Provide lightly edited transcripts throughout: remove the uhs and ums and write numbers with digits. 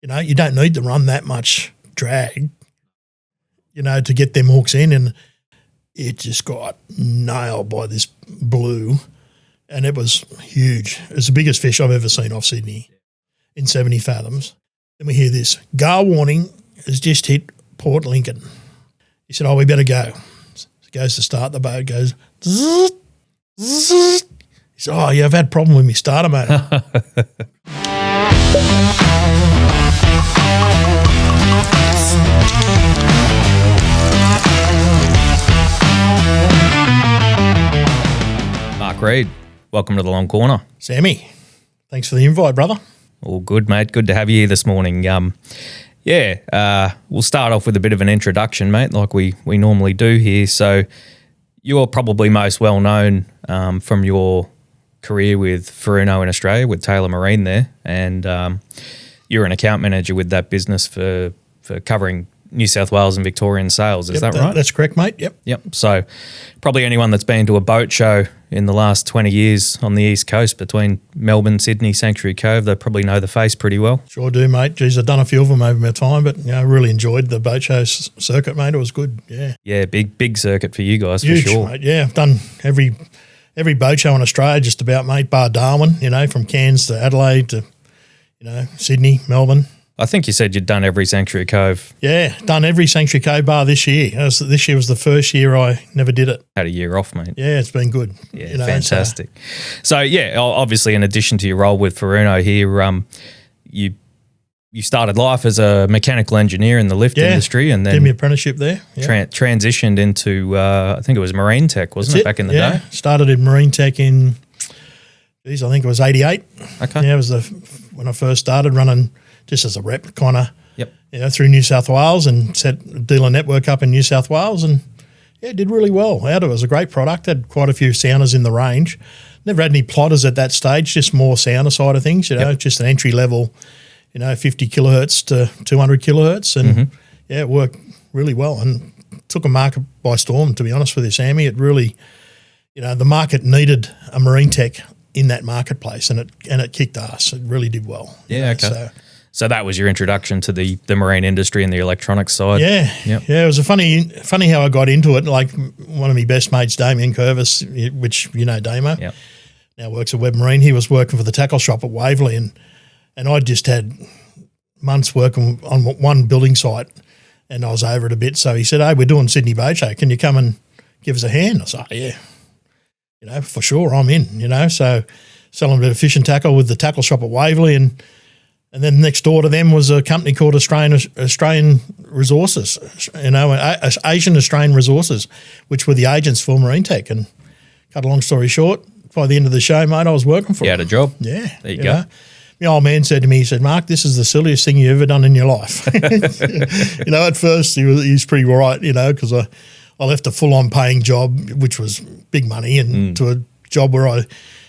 You don't need to run that much drag, to get them hooks in, and it just got nailed by this blue, and it was huge. It was the biggest fish I've ever seen off Sydney in 70 fathoms. Then we hear this, "Gar warning has just hit Port Lincoln." He said, "Oh, we better go." So he goes to start the boat, goes, zzz, zzz. He said, "Oh, yeah, I've had a problem with my starter motor." Mark Reid, welcome to the Long Corner. Sammy, thanks for the invite, brother. All good, mate. Good to have you here this morning. We'll start off with a bit of an introduction, mate, like we normally do here. So you're probably most well known from your career with Furuno in Australia with Taylor Marine there, and you're an account manager with that business for covering New South Wales and Victorian sales. Is that right? That's correct, mate. Yep. So probably anyone that's been to a boat show in the last 20 years on the East Coast between Melbourne, Sydney, Sanctuary Cove, they probably know the face pretty well. Sure do, mate. Geez, I've done a few of them over my time, but I really enjoyed the boat show circuit, mate. It was good, yeah. Yeah, big circuit for you guys. Huge, for sure. Mate. Yeah, I've done every boat show in Australia just about, mate, bar Darwin, from Cairns to Adelaide to, Sydney, Melbourne. I think you said you'd done every Sanctuary Cove. Yeah, done every Sanctuary Cove bar this year. This year was the first year I never did it. Had a year off, mate. Yeah, it's been good. Yeah, fantastic. So, obviously in addition to your role with Furuno here, you started life as a mechanical engineer in the lift industry, and then did my apprenticeship there. Yeah. Transitioned into, I think it was marine tech, wasn't it, back in the day? Started in marine tech in, I think it was 88. Okay. Yeah, it was when I first started running just as a rep kind of, Yep. Through New South Wales and set a dealer network up in New South Wales, and did really well. It was a great product. Had quite a few sounders in the range. Never had any plotters at that stage, just more sounder side of things, just an entry level, 50 kilohertz to 200 kilohertz, and it worked really well and took a market by storm, to be honest with you, Sammy. It really, the market needed a marine tech in that marketplace, and it kicked ass. It really did well. Yeah, okay. So that was your introduction to the marine industry and the electronics side. Yeah, it was funny how I got into it. Like one of my best mates, Damien Curvis, which Damo, now works at Webb Marine. He was working for the tackle shop at Waverley, and I just had months working on one building site, and I was over it a bit. So he said, "Hey, we're doing Sydney Boat Show. Can you come and give us a hand?" I said, "Yeah, for sure, I'm in." So selling a bit of fish and tackle with the tackle shop at Waverley, and then next door to them was a company called Australian Resources, Asian Australian Resources, which were the agents for Marine Tech. And cut a long story short, by the end of the show, mate, I was working for them. You had a job. Yeah. There you go. My old man said to me, he said, "Mark, this is the silliest thing you've ever done in your life." At first he was pretty right, because I left a full-on paying job, which was big money, and to a job where I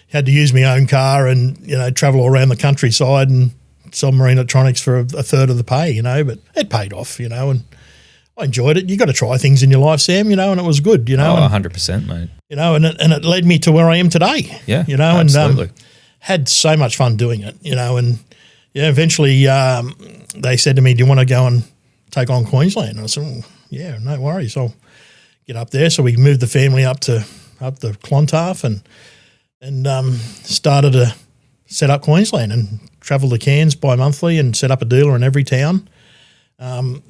had to use my own car and, travel all around the countryside and sell marine electronics for a third of the pay, but it paid off, and I enjoyed it. You got to try things in your life, Sam, and it was good, 100%, mate. And it led me to where I am today. Yeah, absolutely. And had so much fun doing it, and eventually they said to me, "Do you want to go and take on Queensland?" And I said, "Well, yeah, no worries, I'll get up there." So we moved the family up to Clontarf and started to set up Queensland and travelled to Cairns bi-monthly and set up a dealer in every town. And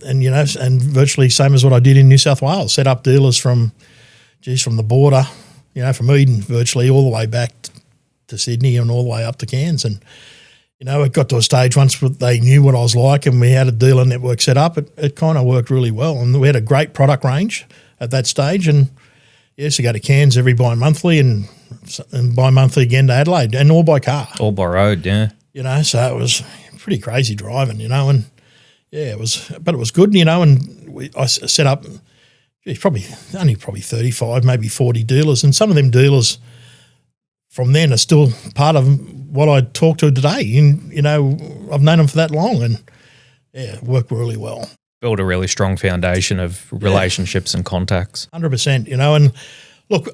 virtually same as what I did in New South Wales, set up dealers from the border, from Eden virtually all the way back to Sydney and all the way up to Cairns. And, it got to a stage once they knew what I was like and we had a dealer network set up, it kind of worked really well. And we had a great product range at that stage. And, so go to Cairns every bi-monthly and bi-monthly again to Adelaide, and all by car. All by road, yeah. So it was pretty crazy driving, and it was good, and I set up probably 35, maybe 40 dealers, and some of them dealers from then are still part of what I talk to today. And, I've known them for that long, and it worked really well. Build a really strong foundation of relationships and contacts. 100%, and look,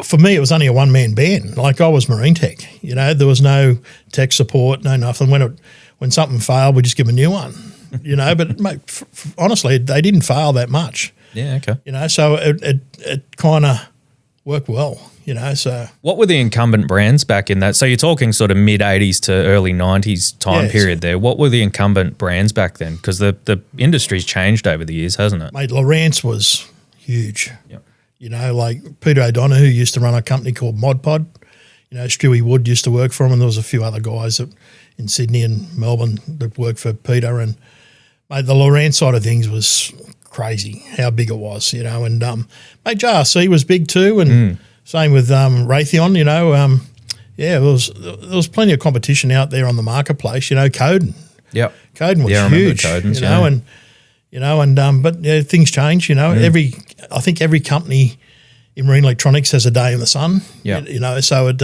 for me, it was only a one-man band. Like I was marine tech, there was no tech support, no nothing. When when something failed, we just give them a new one, you know. But mate, honestly, they didn't fail that much. Yeah, okay. You know, so it kind of worked well, you know. So what were the incumbent brands back in that? So you're talking sort of mid-'80s to early '90s time period there. What were the incumbent brands back then? Because the industry's changed over the years, hasn't it? Mate, Lowrance was huge. Yep. You know, like Peter O'Donoghue used to run a company called Mod Pod. You know, Stewie Wood used to work for him, and there was a few other guys in Sydney and Melbourne that worked for Peter. And mate, the Lowrance side of things was crazy how big it was, you know. And mate, JRC was big too, and same with Raytheon. You know, there was plenty of competition out there on the marketplace. You know, Coden. Yep. Coden was huge. Codens, you know, but yeah, things change. You know, I think every company in marine electronics has a day in the sun. Yeah. You know, so it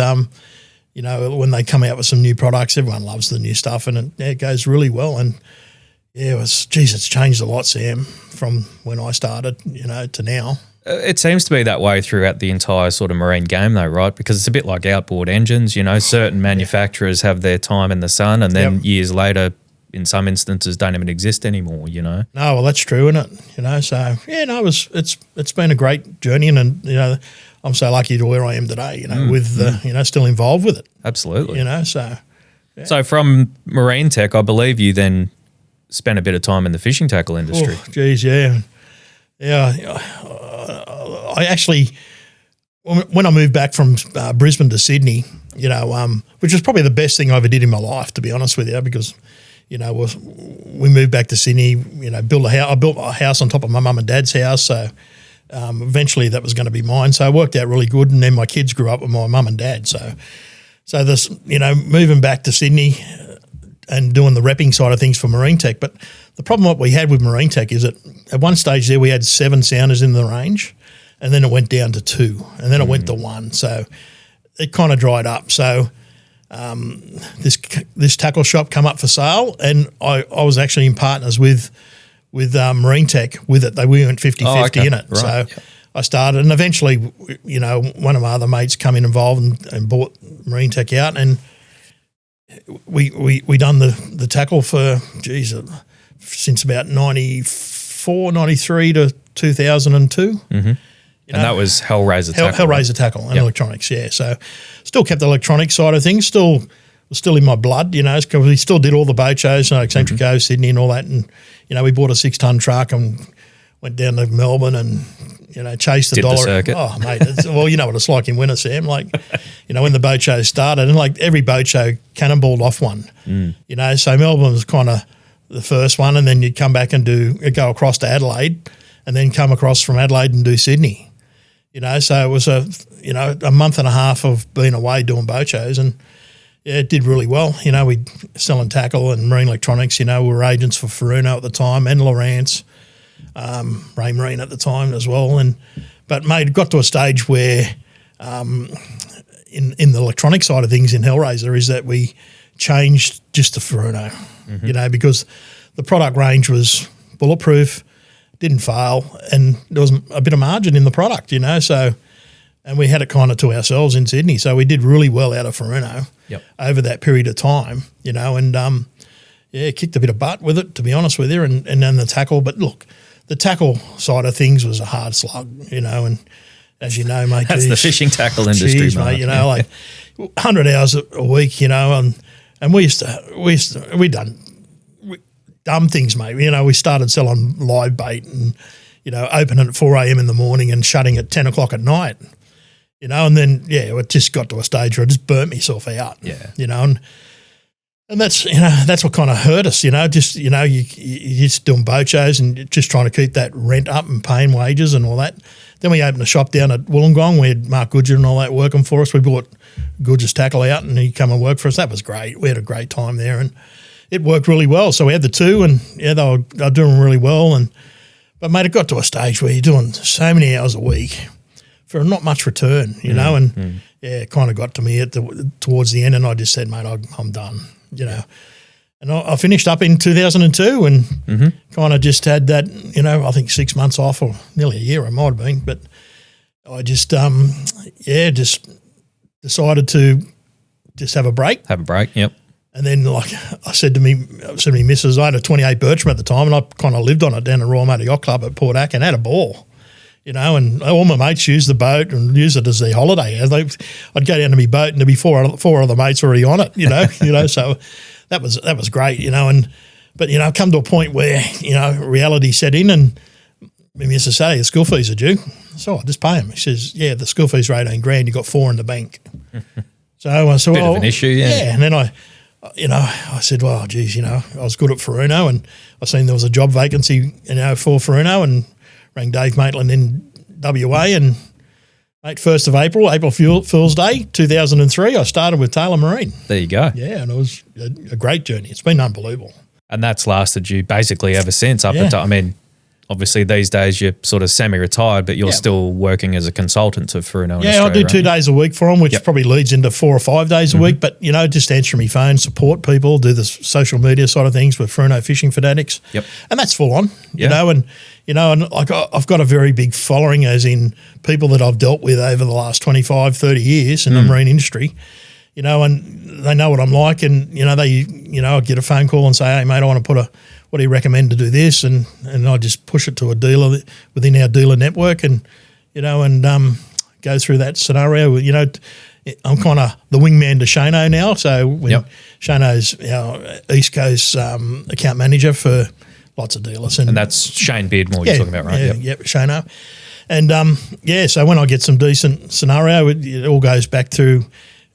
you know, when they come out with some new products, everyone loves the new stuff, and it goes really well. And yeah, it's changed a lot, Sam, from when I started, you know, to now. It seems to be that way throughout the entire sort of marine game though, right? Because it's a bit like outboard engines, you know, certain manufacturers have their time in the sun and then years later, in some instances, don't even exist anymore, you know? No, well, that's true, isn't it? You know, so, yeah, no, it's been a great journey, and you know, I'm so lucky to where I am today, you know, with, you know, still involved with it. Absolutely. You know, so. Yeah. So from marine tech, I believe you then spent a bit of time in the fishing tackle industry. Oh, geez, yeah. Yeah, I actually, when I moved back from Brisbane to Sydney, you know, which was probably the best thing I ever did in my life, to be honest with you, because, you know, we moved back to Sydney, you know, built a house. I built a house on top of my mum and dad's house, so eventually that was going to be mine. So it worked out really good, and then my kids grew up with my mum and dad. So this, you know, moving back to Sydney and doing the repping side of things for marine tech. But the problem what we had with marine tech is that at one stage there we had 7 sounders in the range, and then it went down to 2, and then it went to 1. So it kind of dried up. So this tackle shop come up for sale, and I was actually in partners with Marine Tech with it. We went 50-50 in it. Right. So I started, and eventually, you know, one of my other mates come in involved and bought Marine Tech out, and we done the tackle for, since about 94, 93 to 2002. Mm-hmm. And that was Hellraiser Tackle. Hellraiser Tackle and electronics, yeah. So still kept the electronic side of things, still in my blood, you know, because we still did all the boat shows, like Central Coast, Sydney and all that. And, you know, we bought a 6-ton truck and went down to Melbourne and, you know, chased the dollar. The circuit. Oh, mate, well, you know what it's like in winter, Sam. Like, you know, when the boat show started, and like every boat show cannonballed off one, you know. So Melbourne was kind of the first one, and then you'd come back and go across to Adelaide, and then come across from Adelaide and do Sydney. You know, so it was a month and a half of being away doing boat shows, and yeah, it did really well. You know, we selling tackle and marine electronics. You know, we were agents for Furuno at the time and Lowrance, Ray Marine at the time as well. But mate, it got to a stage where in the electronic side of things in Hellraiser is that we changed just to Furuno. You know, because the product range was bulletproof, didn't fail, and there was a bit of margin in the product, you know. So, and we had it kind of to ourselves in Sydney. So we did really well out of Furuno over that period of time, you know, and kicked a bit of butt with it, to be honest with you, and then the tackle. But look, the tackle side of things was a hard slug, you know, and as you know, mate, that's the fishing tackle industry, mate. You know, like 100 hours a week, you know, and we done dumb things, mate. You know, we started selling live bait and, you know, opening at 4 a.m. in the morning and shutting at 10 o'clock at night, you know, and then, it just got to a stage where I just burnt myself out, you know, and that's, you know, that's what kind of hurt us, you know, just, you know, you're just doing boat shows and you're just trying to keep that rent up and paying wages and all that. Then we opened a shop down at Wollongong. We had Mark Goodger and all that working for us. We bought Goodger's tackle out and he come and work for us. That was great. We had a great time there, and it worked really well. So we had the two, and they were doing really well. But mate, it got to a stage where you're doing so many hours a week for not much return, you know. And it kind of got to me towards the end, and I just said, mate, I'm done, you know. And I finished up in 2002, and kind of just had that, you know, I think 6 months off, or nearly a year it might have been. But I just, just decided to just have a break. Have a break, yep. And then, like I said to me missus, I had a 28 Bertram at the time, and I kind of lived on it down at Royal Motor Yacht Club at Port Ack and had a ball, you know, and all my mates used the boat and used it as their holiday. I'd go down to my boat and there'd be four other mates already on it, you know, so that was great, you know, but, you know, come to a point where, you know, reality set in and my missus said, "Hey, the school fees are due." So I just pay them. She says, "Yeah, the school fees are 18 grand. You got 4 in the bank." So I said, bit of an issue, yeah. Yeah, and then I said, well, geez, you know, I was good at Furuno and I seen there was a job vacancy, you know, for Furuno, and rang Dave Maitland in WA, and mate, 1st of April Fool's Day, 2003, I started with Taylor Marine. There you go. Yeah, and it was a great journey. It's been unbelievable. And that's lasted you basically ever since up until, I mean, obviously these days you're sort of semi-retired, but you're still working as a consultant to Furuno in Australia. Yeah, I do 2 days a week for them, which probably leads into 4 or 5 days a week. But, you know, just answer my phone, support people, do the social media side of things with Furuno Fishing Fanatics. Yep. And that's full on, you know, and like I've got a very big following, as in people that I've dealt with over the last 25, 30 years in the marine industry, you know, and they know what I'm like, and, you know, I get a phone call and say, "Hey, mate, I want to what do you recommend to do this?" And I just push it to a dealer within our dealer network, and, you know, and go through that scenario. You know, I'm kind of the wingman to Shano now. So when Shano's our East Coast account manager for lots of dealers. And that's Shane Beardmore you're talking about, right? Yeah, Shano. And, so when I get some decent scenario, it all goes back to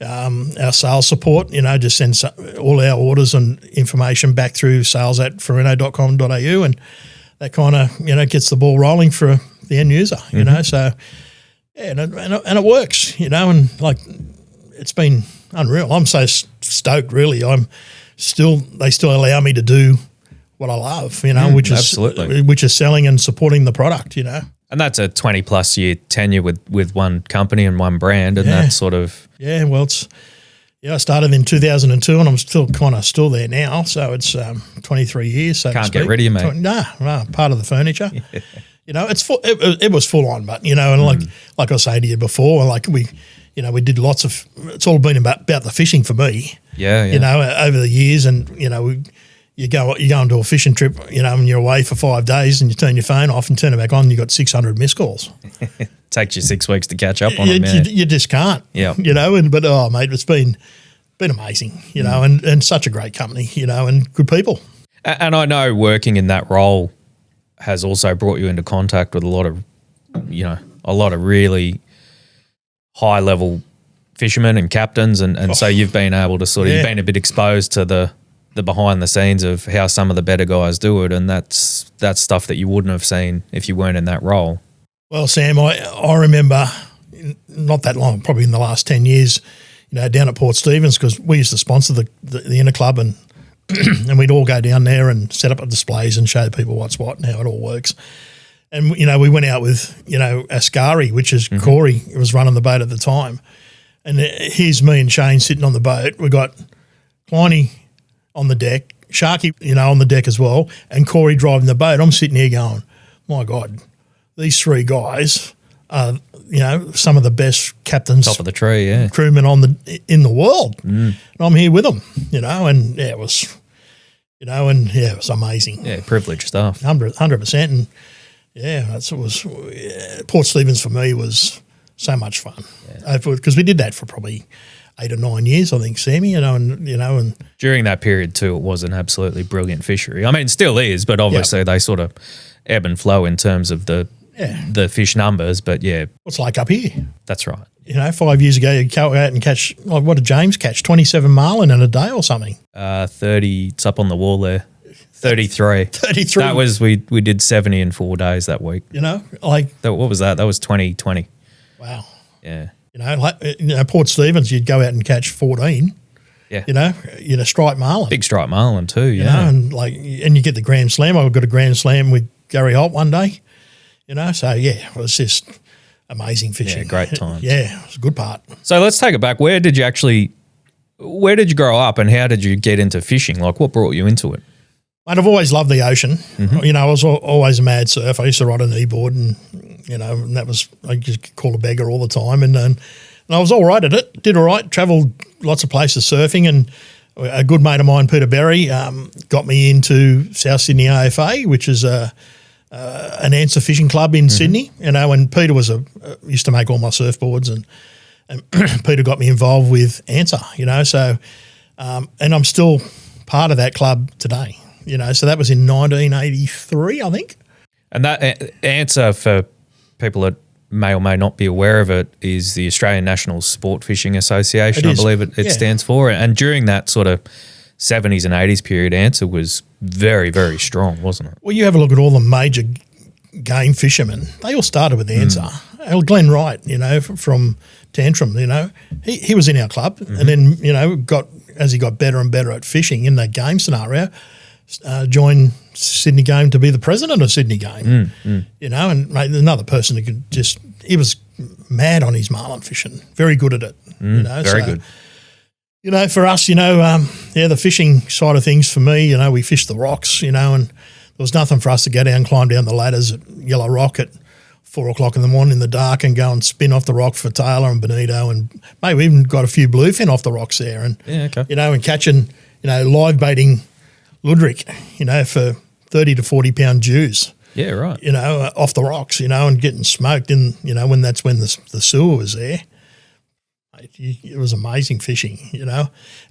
our sales support, you know, just send all our orders and information back through sales@furuno.com.au, and that kind of, you know, gets the ball rolling for the end user, you know. So, yeah, and it works, you know, and like it's been unreal. I'm so stoked, really. They still allow me to do what I love, you know, which is selling and supporting the product, you know. And that's a 20-plus year tenure with one company and one brand, and that's sort of... Yeah, well, I started in 2002, and I'm still there now, so it's 23 years. So can't get rid of you, mate. No, part of the furniture. Yeah. You know, it was full on, but, you know, and like I was saying to you before, like we did lots of... It's all been about the fishing for me. Yeah. You know, over the years, and, you know, you go onto a fishing trip, you know, and you're away for 5 days, and you turn your phone off and turn it back on, and you got 600 missed calls. Takes you 6 weeks to catch up on them. You just can't. Yeah. You know, but mate, it's been amazing, you know, and such a great company, you know, and good people. And I know working in that role has also brought you into contact with a lot of really high level fishermen and captains, and so you've been able to you've been a bit exposed to the behind the scenes of how some of the better guys do it, and that's stuff that you wouldn't have seen if you weren't in that role. Well, Sam, I remember not that long, probably in the last 10 years, you know, down at Port Stephens, because we used to sponsor the Inner Club, and and we'd all go down there and set up displays and show people what's what and how it all works. And, you know, we went out with, you know, Ascari, which is Corey, who was running the boat at the time. And here's me and Shane sitting on the boat. We got Pliny on the deck, Sharky, you know, on the deck as well, and Corey driving the boat. I'm sitting here going, my God, these 3 guys are, you know, some of the best captains, top of the tree, crewmen in the world. And I'm here with them, you know, and it was, you know, and it was amazing. Yeah, privileged stuff. 100%. And Port Stephens for me was so much fun, because we did that for probably 8 or 9 years, I think, Sammy, and during that period too, it was an absolutely brilliant fishery. I mean, it still is, but obviously they sort of ebb and flow in terms of the fish numbers. But what's like up here? That's right. You know, 5 years ago, you'd go out and catch, like, what did James catch? 27 marlin in a day or something? 30. It's up on the wall there. 33. 33. That was we did 70 in 4 days that week. You know, like what was that? That was 2020. Wow. Yeah. You know, Port Stephens, you'd go out and catch 14. Yeah. You know, striped marlin. Big striped marlin too, You know, and you get the Grand Slam. I got a Grand Slam with Gary Holt one day, you know, so it was just amazing fishing. Yeah, great times. Yeah, it was a good part. So let's take it back. Where did you grow up, and how did you get into fishing? Like, what brought you into it? Mate, I've always loved the ocean. You know, I was always a mad surf. I used to ride a kneeboard, and, you know, and that was, I just call a beggar all the time. And I was all right at it, did all right, travelled lots of places surfing, and a good mate of mine, Peter Berry, got me into South Sydney AFA, which is an ANSA fishing club in Sydney. And Peter used to make all my surfboards, and Peter got me involved with ANSA. So and I'm still part of that club today. So that was in 1983, I think. And that ANSA, for people that may or may not be aware of it, is the Australian National Sport Fishing Association, I believe it stands for. And during that sort of 70s and 80s period, ANSA was very, very strong, wasn't it? Well, you have a look at all the major game fishermen. They all started with ANSA. Glenn Wright, from Tantrum, he was in our club, and then, as he got better and better at fishing in that game scenario, joined Sydney Game to be the president of Sydney Game, and mate, another person who he was mad on his marlin fishing, very good at it, Very good. For us, the fishing side of things for me, we fished the rocks, and there was nothing for us to go down, climb down the ladders at Yellow Rock at 4 o'clock in the morning in the dark and go and spin off the rock for Taylor and Benito, and mate, we even got a few bluefin off the rocks there, and and catching, live baiting Ludwig, for 30 to 40 pound Jews. Yeah, right. Off the rocks, and getting smoked in, when that's when the sewer was there. It was amazing fishing,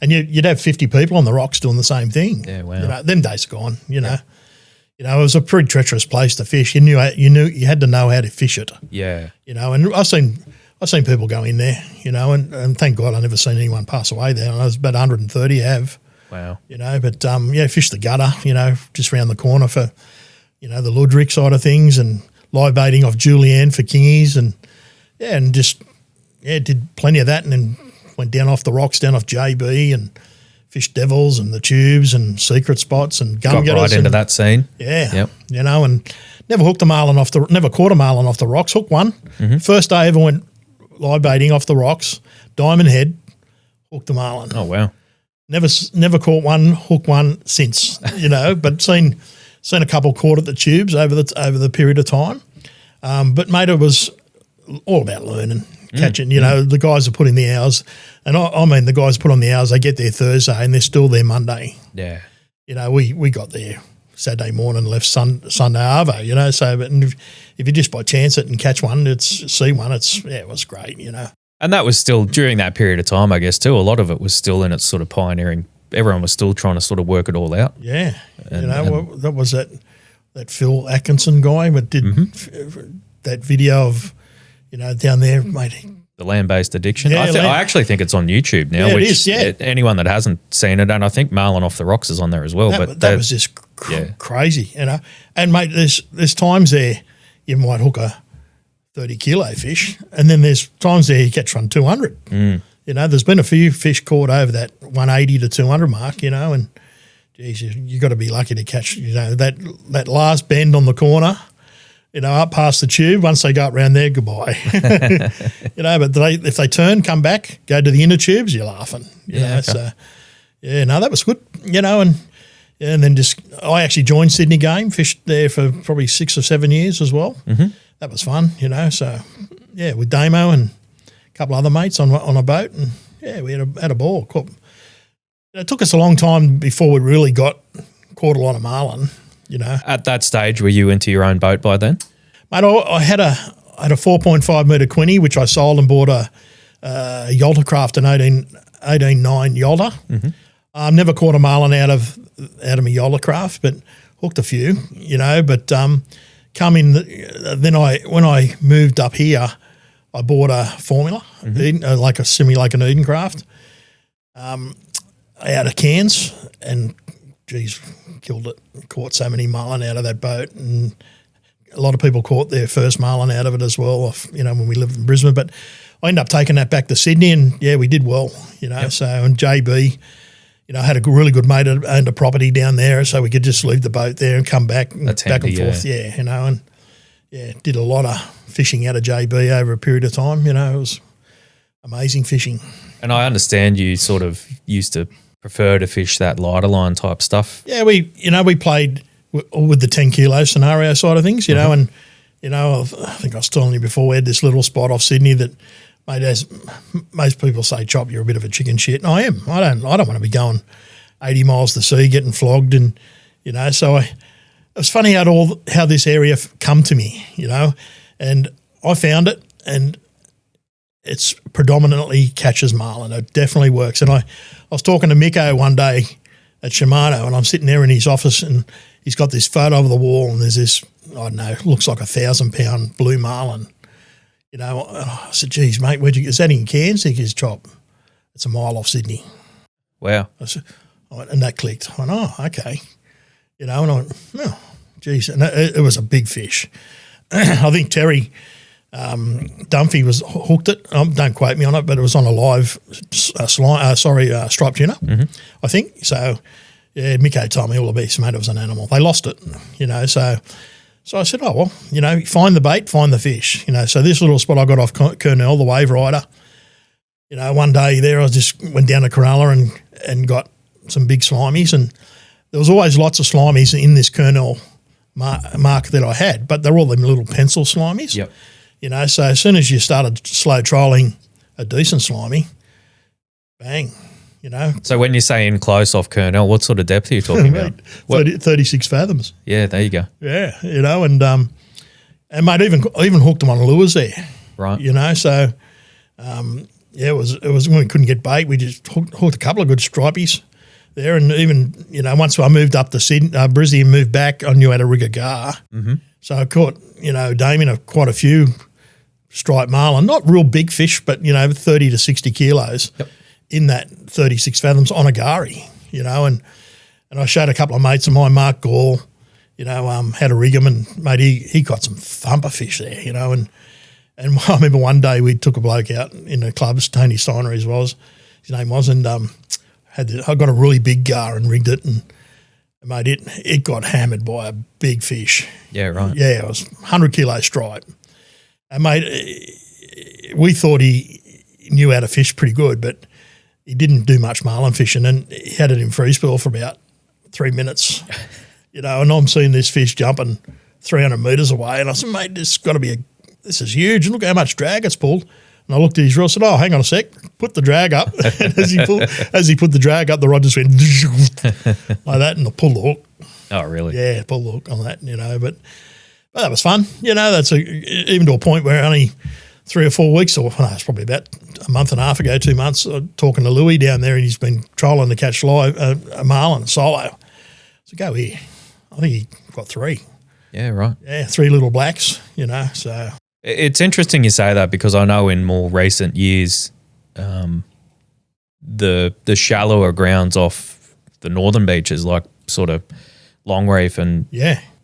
and you'd have 50 people on the rocks doing the same thing. Yeah, wow. Them days are gone, it was a pretty treacherous place to fish. You had to know how to fish it. Yeah. And I've seen people go in there, and thank God I never seen anyone pass away there. I was about 130 have. Wow. But fish the gutter, just round the corner for, the Ludwig side of things, and live baiting off Julianne for kingies, and did plenty of that, and then went down off the rocks, down off JB, and fished devils and the tubes and secret spots and gum Got right into that scene. Yeah. Yep. And never caught a marlin off the rocks, hooked one. First day I ever went live baiting off the rocks, diamond head, hooked the marlin. Oh, wow. Never caught one, hooked one since, but seen a couple caught at the tubes over the period of time. But mate, it was all about learning, catching. The guys are putting the hours, and I mean the guys put on the hours. They get there Thursday and they're still there Monday. Yeah. We got there Saturday morning, left Sunday arvo. So but if you just by chance it and catch one, it was great. And that was still during that period of time, I guess, too. A lot of it was still in its sort of pioneering. Everyone was still trying to sort of work it all out. Yeah. That was that Phil Atkinson guy that did that video of, down there, mate. The land-based addiction. Yeah, I actually think it's on YouTube now. Yeah, which it is, yeah. Anyone that hasn't seen it, and I think Marlin Off the Rocks is on there as well. That was just crazy, And, mate, there's times there you might hook a 30 kilo fish, and then there's times there you catch one 200. There's been a few fish caught over that 180 to 200 mark, and geez, you got to be lucky to catch, that last bend on the corner, up past the tube. Once they go up around there, goodbye. But if they turn, come back, go to the inner tubes, you're laughing. So that was good. And then I actually joined Sydney Game, fished there for probably 6 or 7 years as well. That was fun, So with Damo and a couple other mates on a boat, and we had a ball. It took us a long time before we really caught a lot of marlin. At that stage, were you into your own boat by then? Mate, I had a 4.5 metre Quinny, which I sold and bought a Yolta Craft, an 18.9 Yolta. Never caught a marlin out of my Yolta Craft, but hooked a few, But when I moved up here, I bought a Formula, Eden, like an Eden Craft, out of Cairns, and geez, killed it. Caught so many marlin out of that boat, and a lot of people caught their first marlin out of it as well, when we lived in Brisbane. But I ended up taking that back to Sydney, and we did well, So, and JB, had a really good mate that owned a property down there, so we could just leave the boat there and come back and That's back handy, and forth, and did a lot of fishing out of JB over a period of time. It was amazing fishing. And I understand you sort of used to prefer to fish that lighter line type stuff. Yeah, we played with the 10 kilo scenario side of things, and I think I was telling you before, we had this little spot off Sydney that mate, as most people say, Chop, you're a bit of a chicken shit. And I am. I don't want to be going 80 miles to sea, getting flogged, and So it was funny how this area come to me, and I found it, and it's predominantly catches marlin. It definitely works. And I was talking to Miko one day at Shimano, and I'm sitting there in his office, and he's got this photo of the wall, and there's this, I don't know, looks like 1,000-pound blue marlin. I said, geez, mate, is that in Cairns? He goes, Chop, it's a mile off Sydney. Wow. And that clicked. I went, oh, okay. And I went, oh, geez. And it was a big fish. I think Terry Dunphy hooked it. Don't quote me on it, but it was on a live striped tuna, I think. So, yeah, Miko told me all the best, mate, it was an animal. They lost it, So I said, oh, well, find the bait, find the fish. So this little spot I got off Kurnell, the wave rider, one day there I just went down to Cronulla and got some big slimies, and there was always lots of slimies in this Kurnell mark that I had, but they're all them little pencil slimies. Yep. So as soon as you started slow trolling a decent slimy, bang, So when you say in close off Kurnell, what sort of depth are you talking about? 36 fathoms. Yeah, there you go. Yeah, and mate, even hooked them on lures there. Right. So it was when we couldn't get bait, we just hooked a couple of good stripies there, and even once I moved up to Sydney, Brisbane, and moved back, I knew how to rig a gar. Mm-hmm. So I caught Damien quite a few striped marlin, not real big fish, but 30 to 60 kilos. Yep. In that 36 fathoms on a gari, and I showed a couple of mates of mine, Mark Gall, how to rig them, and mate, he got some thumper fish there, and I remember one day we took a bloke out in the clubs, Tony Steiner his name was, and I got a really big gar and rigged it, and mate, it got hammered by a big fish. Yeah, right. Yeah, it was 100 kilo stripe, and mate, we thought he knew how to fish pretty good, but he didn't do much marlin fishing, and he had it in free spool for about 3 minutes, and I'm seeing this fish jumping 300 metres away, and I said, mate, this is huge. Look how much drag it's pulled. And I looked at his rod, said, oh, hang on a sec, put the drag up. And as he put the drag up, the rod just went like that, and I pulled the hook. Oh, really? Yeah, pulled the hook on that, but that was fun. That's even to a point where only 3 or 4 weeks, or no, it's probably about a month and a half ago, 2 months, talking to Louis down there, and he's been trolling to catch a marlin solo. So go here. I think he got 3. Yeah, right. Yeah, 3 little blacks, so. It's interesting you say that, because I know in more recent years, the shallower grounds off the northern beaches, like sort of Long Reef and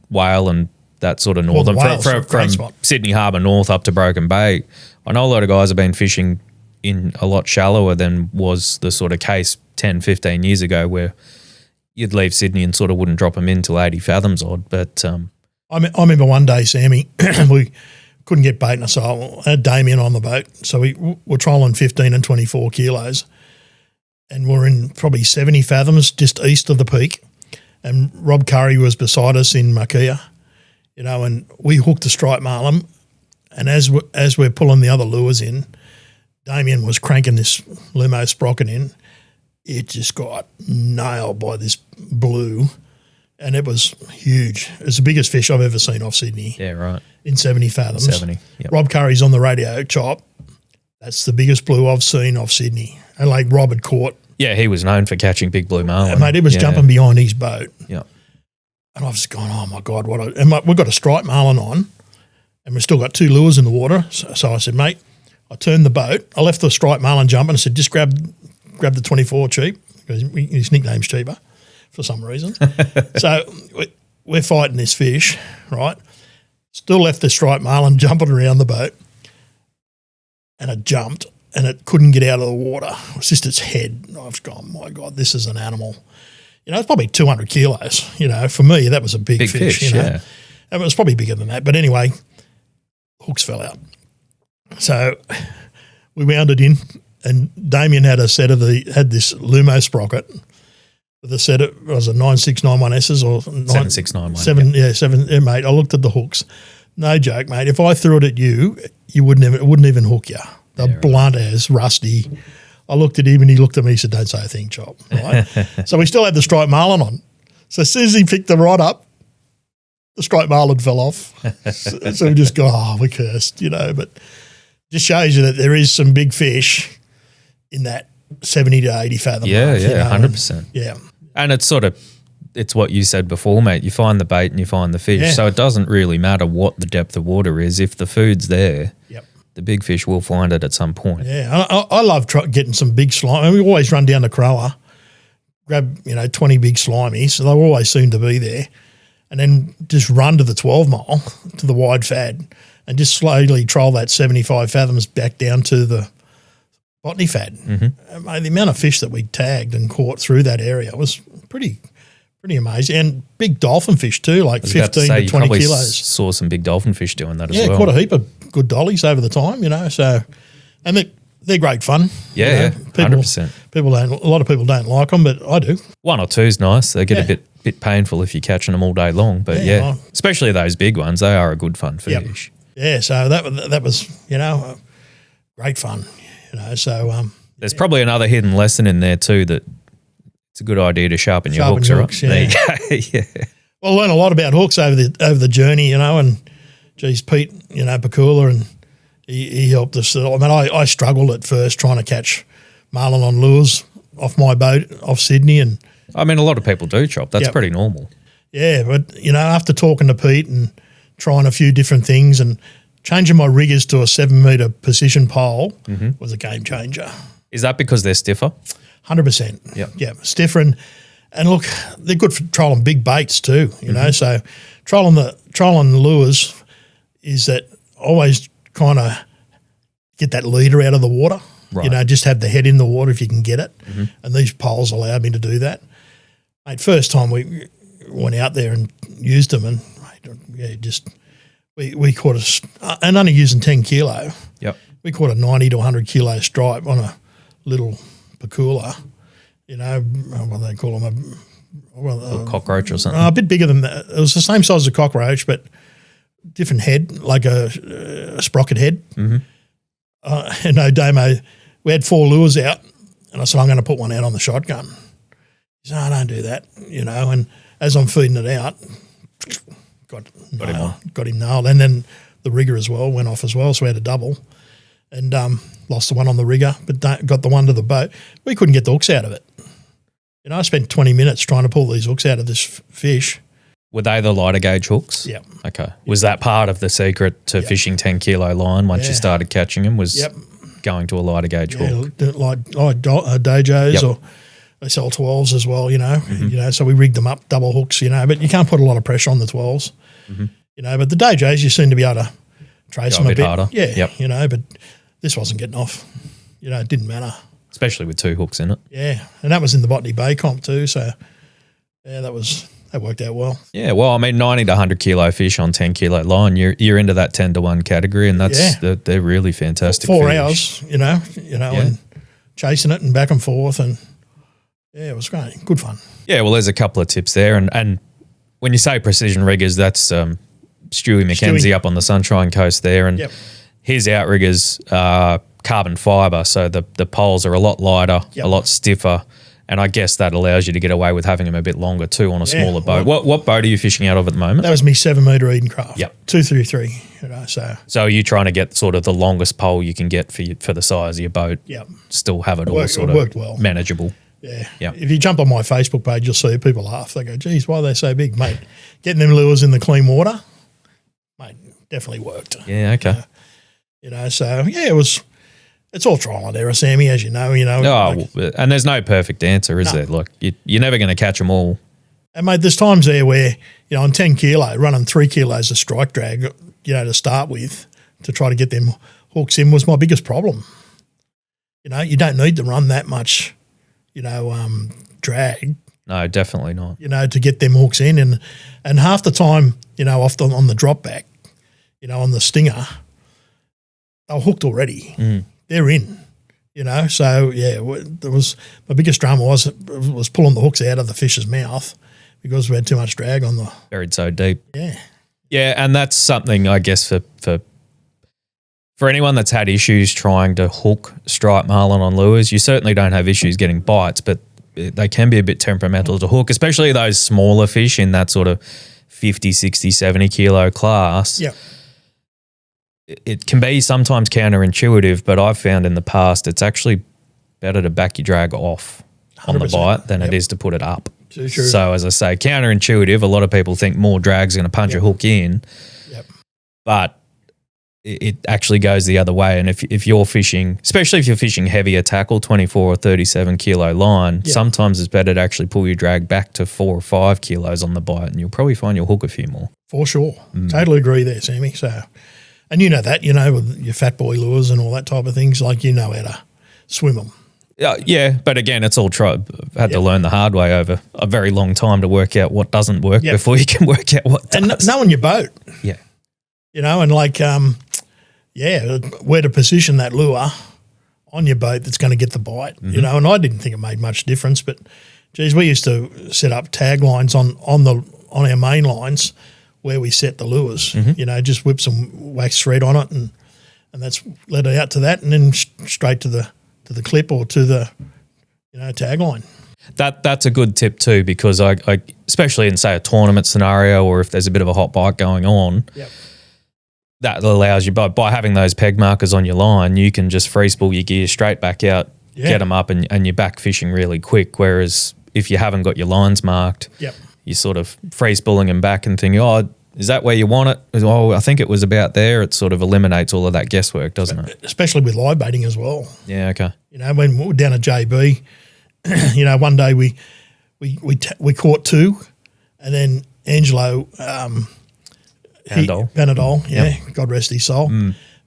Whale and that sort of northern, from Sydney Harbour north up to Broken Bay, I know a lot of guys have been fishing in a lot shallower than was the sort of case 10, 15 years ago, where you'd leave Sydney and sort of wouldn't drop them in till 80 fathoms odd. But I remember one day, Sammy, we couldn't get bait, and so I had Damien on the boat. So we were trolling 15 and 24 kilos, and we're in probably 70 fathoms just east of the peak, and Rob Curry was beside us in Makia, and we hooked the striped marlin, and as we're pulling the other lures in, Damien was cranking this Lumo sprocket in. It just got nailed by this blue, and it was huge. It's the biggest fish I've ever seen off Sydney. Yeah, right. In 70 fathoms. 70, yep. Rob Curry's on the radio, Chop. That's the biggest blue I've seen off Sydney. And like Rob had caught. Yeah, he was known for catching big blue marlin. And mate, it was jumping behind his boat. Yeah. And I've just gone, oh my God, we've got a striped marlin on, and we've still got 2 lures in the water. So I said, mate, I turned the boat. I left the striped marlin jumping. I said, just grab the 24 cheap, because his nickname's cheaper for some reason. So we're fighting this fish, right? Still left the striped marlin jumping around the boat, and it jumped, and it couldn't get out of the water. It was just its head. And I've gone, my God, this is an animal. It's probably 200 kilos. For me, that was a big fish. Yeah. And it was probably bigger than that. But anyway, hooks fell out. So we wound it in, and Damien had this Lumo sprocket with a set of, was it 9691S's or 7691? 7, mate. I looked at the hooks. No joke, mate. If I threw it at you, it wouldn't even hook you. They're blunt as, rusty. I looked at him and he looked at me and said, don't say a thing, Chop. Right? So we still had the striped marlin on. So as soon as he picked the rod up, the striped marlin fell off. So we just go, we're cursed, but just shows you that there is some big fish in that 70 to 80 fathom mark. 100%. Yeah. And it's what you said before, mate. You find the bait and you find the fish. Yeah. So it doesn't really matter what the depth of water is. If the food's there, the big fish will find it at some point. Yeah, I love getting some big slime. I mean, we always run down to Crower, grab 20 big slimies, so they'll always seem to be there, and then just run to the 12 mile to the wide fad, and just slowly troll that 75 fathoms back down to the botany fad. Mm-hmm. Mate, the amount of fish that we tagged and caught through that area was pretty amazing, and big dolphin fish too, like 15 to 20 kilos. Saw some big dolphin fish doing that as well. Yeah, quite a heap of good dollies over the time, So, and they're great fun. Yeah, 100%. A lot of people don't like them, but I do. One or two's nice. They get a bit painful if you're catching them all day long, but especially those big ones, they are a good fun fish. Yeah, so that was great fun. So there's probably another hidden lesson in there too, that it's a good idea to sharpen your hooks. Right? Yeah. There you go. Yeah. Well, I learned a lot about hooks over the journey, and geez, Pete, Pakula, and he helped us. I mean, I struggled at first trying to catch marlin on lures off my boat off Sydney, and I mean, a lot of people do, Chop. That's pretty normal. Yeah, but after talking to Pete and trying a few different things and changing my riggers to a 7 metre precision pole was a game changer. Is that because they're stiffer? 100%. Yeah, stiffer, and look, they're good for trolling big baits too. So trolling the lures is that always kind of get that leader out of the water. Right. Just have the head in the water if you can get it. Mm-hmm. And these poles allowed me to do that. Mate, first time we went out there and used them, and we caught and only using 10 kilo. Yep. We caught a 90 to 100 kilo stripe on a little Pakula. What they call them, a cockroach or something. A bit bigger than that. It was the same size as a cockroach, but different head, like a sprocket head. Mm-hmm. And no demo, we had 4 lures out, and I said, I'm going to put one out on the shotgun. He said, don't do that, and as I'm feeding it out, got him nailed. And then the rigger as well went off as well, so we had a double, and lost the one on the rigger, but got the one to the boat. We couldn't get the hooks out of it. I spent 20 minutes trying to pull these hooks out of this fish. Were they the lighter gauge hooks? Yeah. Okay. Was that part of the secret to fishing 10 kilo line once you started catching them, was going to a lighter gauge hook? Like dojos, or they sell 12s as well, so we rigged them up, double hooks, but you can't put a lot of pressure on the 12s, but the dojos you seem to be able to trace them a bit harder. Yeah, but this wasn't getting off. It didn't matter. Especially with 2 hooks in it. Yeah, and that was in the Botany Bay comp too, so that worked out well. Yeah, well, I mean, 90 to 100 kilo fish on 10 kilo line, you're into that 10 to 1 category, and they're really fantastic. 4 fish. hours, and chasing it and back and forth, and it was great, good fun. Yeah, well, there's a couple of tips there, and when you say precision riggers, that's Stewie McKenzie up on the Sunshine Coast there, and his outriggers are carbon fibre, so the poles are a lot lighter, a lot stiffer. And I guess that allows you to get away with having them a bit longer too on a smaller boat. What boat are you fishing out of at the moment? That was me 7 metre Eden craft. Yep. 233. So are you trying to get sort of the longest pole you can get for the size of your boat? Yep. Still have it all sort of manageable. Yeah. Yep. If you jump on my Facebook page, you'll see people laugh. They go, geez, why are they so big, mate? Getting them lures in the clean water, mate, definitely worked. Yeah, okay. It's all trial and error, Sammy, as you know. And there's no perfect answer, is there? Look, you're never going to catch them all. And, mate, there's times there where, on 10 kilo, running 3 kilos of strike drag, to start with, to try to get them hooks in was my biggest problem. You don't need to run that much, drag. No, definitely not. To get them hooks in. And half the time, often on the drop back, on the stinger, they're hooked already. Mm. They're in, So, there was my biggest drama was pulling the hooks out of the fish's mouth because we had too much drag on the... Buried so deep. Yeah. Yeah, and that's something, I guess, for For anyone that's had issues trying to hook striped marlin on lures, you certainly don't have issues getting bites, but they can be a bit temperamental to hook, especially those smaller fish in that sort of 50, 60, 70 kilo class. Yeah. It can be sometimes counterintuitive, but I've found in the past it's actually better to back your drag off on the 100%. bite than it is to put it up. True. So as I say, counterintuitive, a lot of people think more drag's going to punch a hook in, but it actually goes the other way. And if you're fishing, especially if you're fishing heavier tackle, 24 or 37 kilo line, sometimes it's better to actually pull your drag back to 4 or 5 kilos on the bite, and you'll probably find you'll hook a few more. For sure. Totally agree there, Sammy. So, and you know that, with your fat boy lures and all that type of things, like how to swim them. Yeah, but again, it's all had to learn the hard way over a very long time to work out what doesn't work before you can work out what does. And knowing your boat. Yeah. And like, where to position that lure on your boat that's going to get the bite, and I didn't think it made much difference, but geez, we used to set up tag lines on our main lines where we set the lures, just whip some wax thread on it and that's let it out to that and then straight to the clip or to the, tag line. That's a good tip too, because I especially in say a tournament scenario or if there's a bit of a hot bite going on, that allows you by having those peg markers on your line, you can just free spool your gear straight back out, get them up, and you're back fishing really quick. Whereas if you haven't got your lines marked, you're sort of free spooling them back and thinking, oh, is that where you want it? Oh, I think it was about there. It sort of eliminates all of that guesswork, doesn't it? Especially with live baiting as well. Yeah, okay. When we were down at JB, one day we caught 2, and then Angelo Panadol, God rest his soul.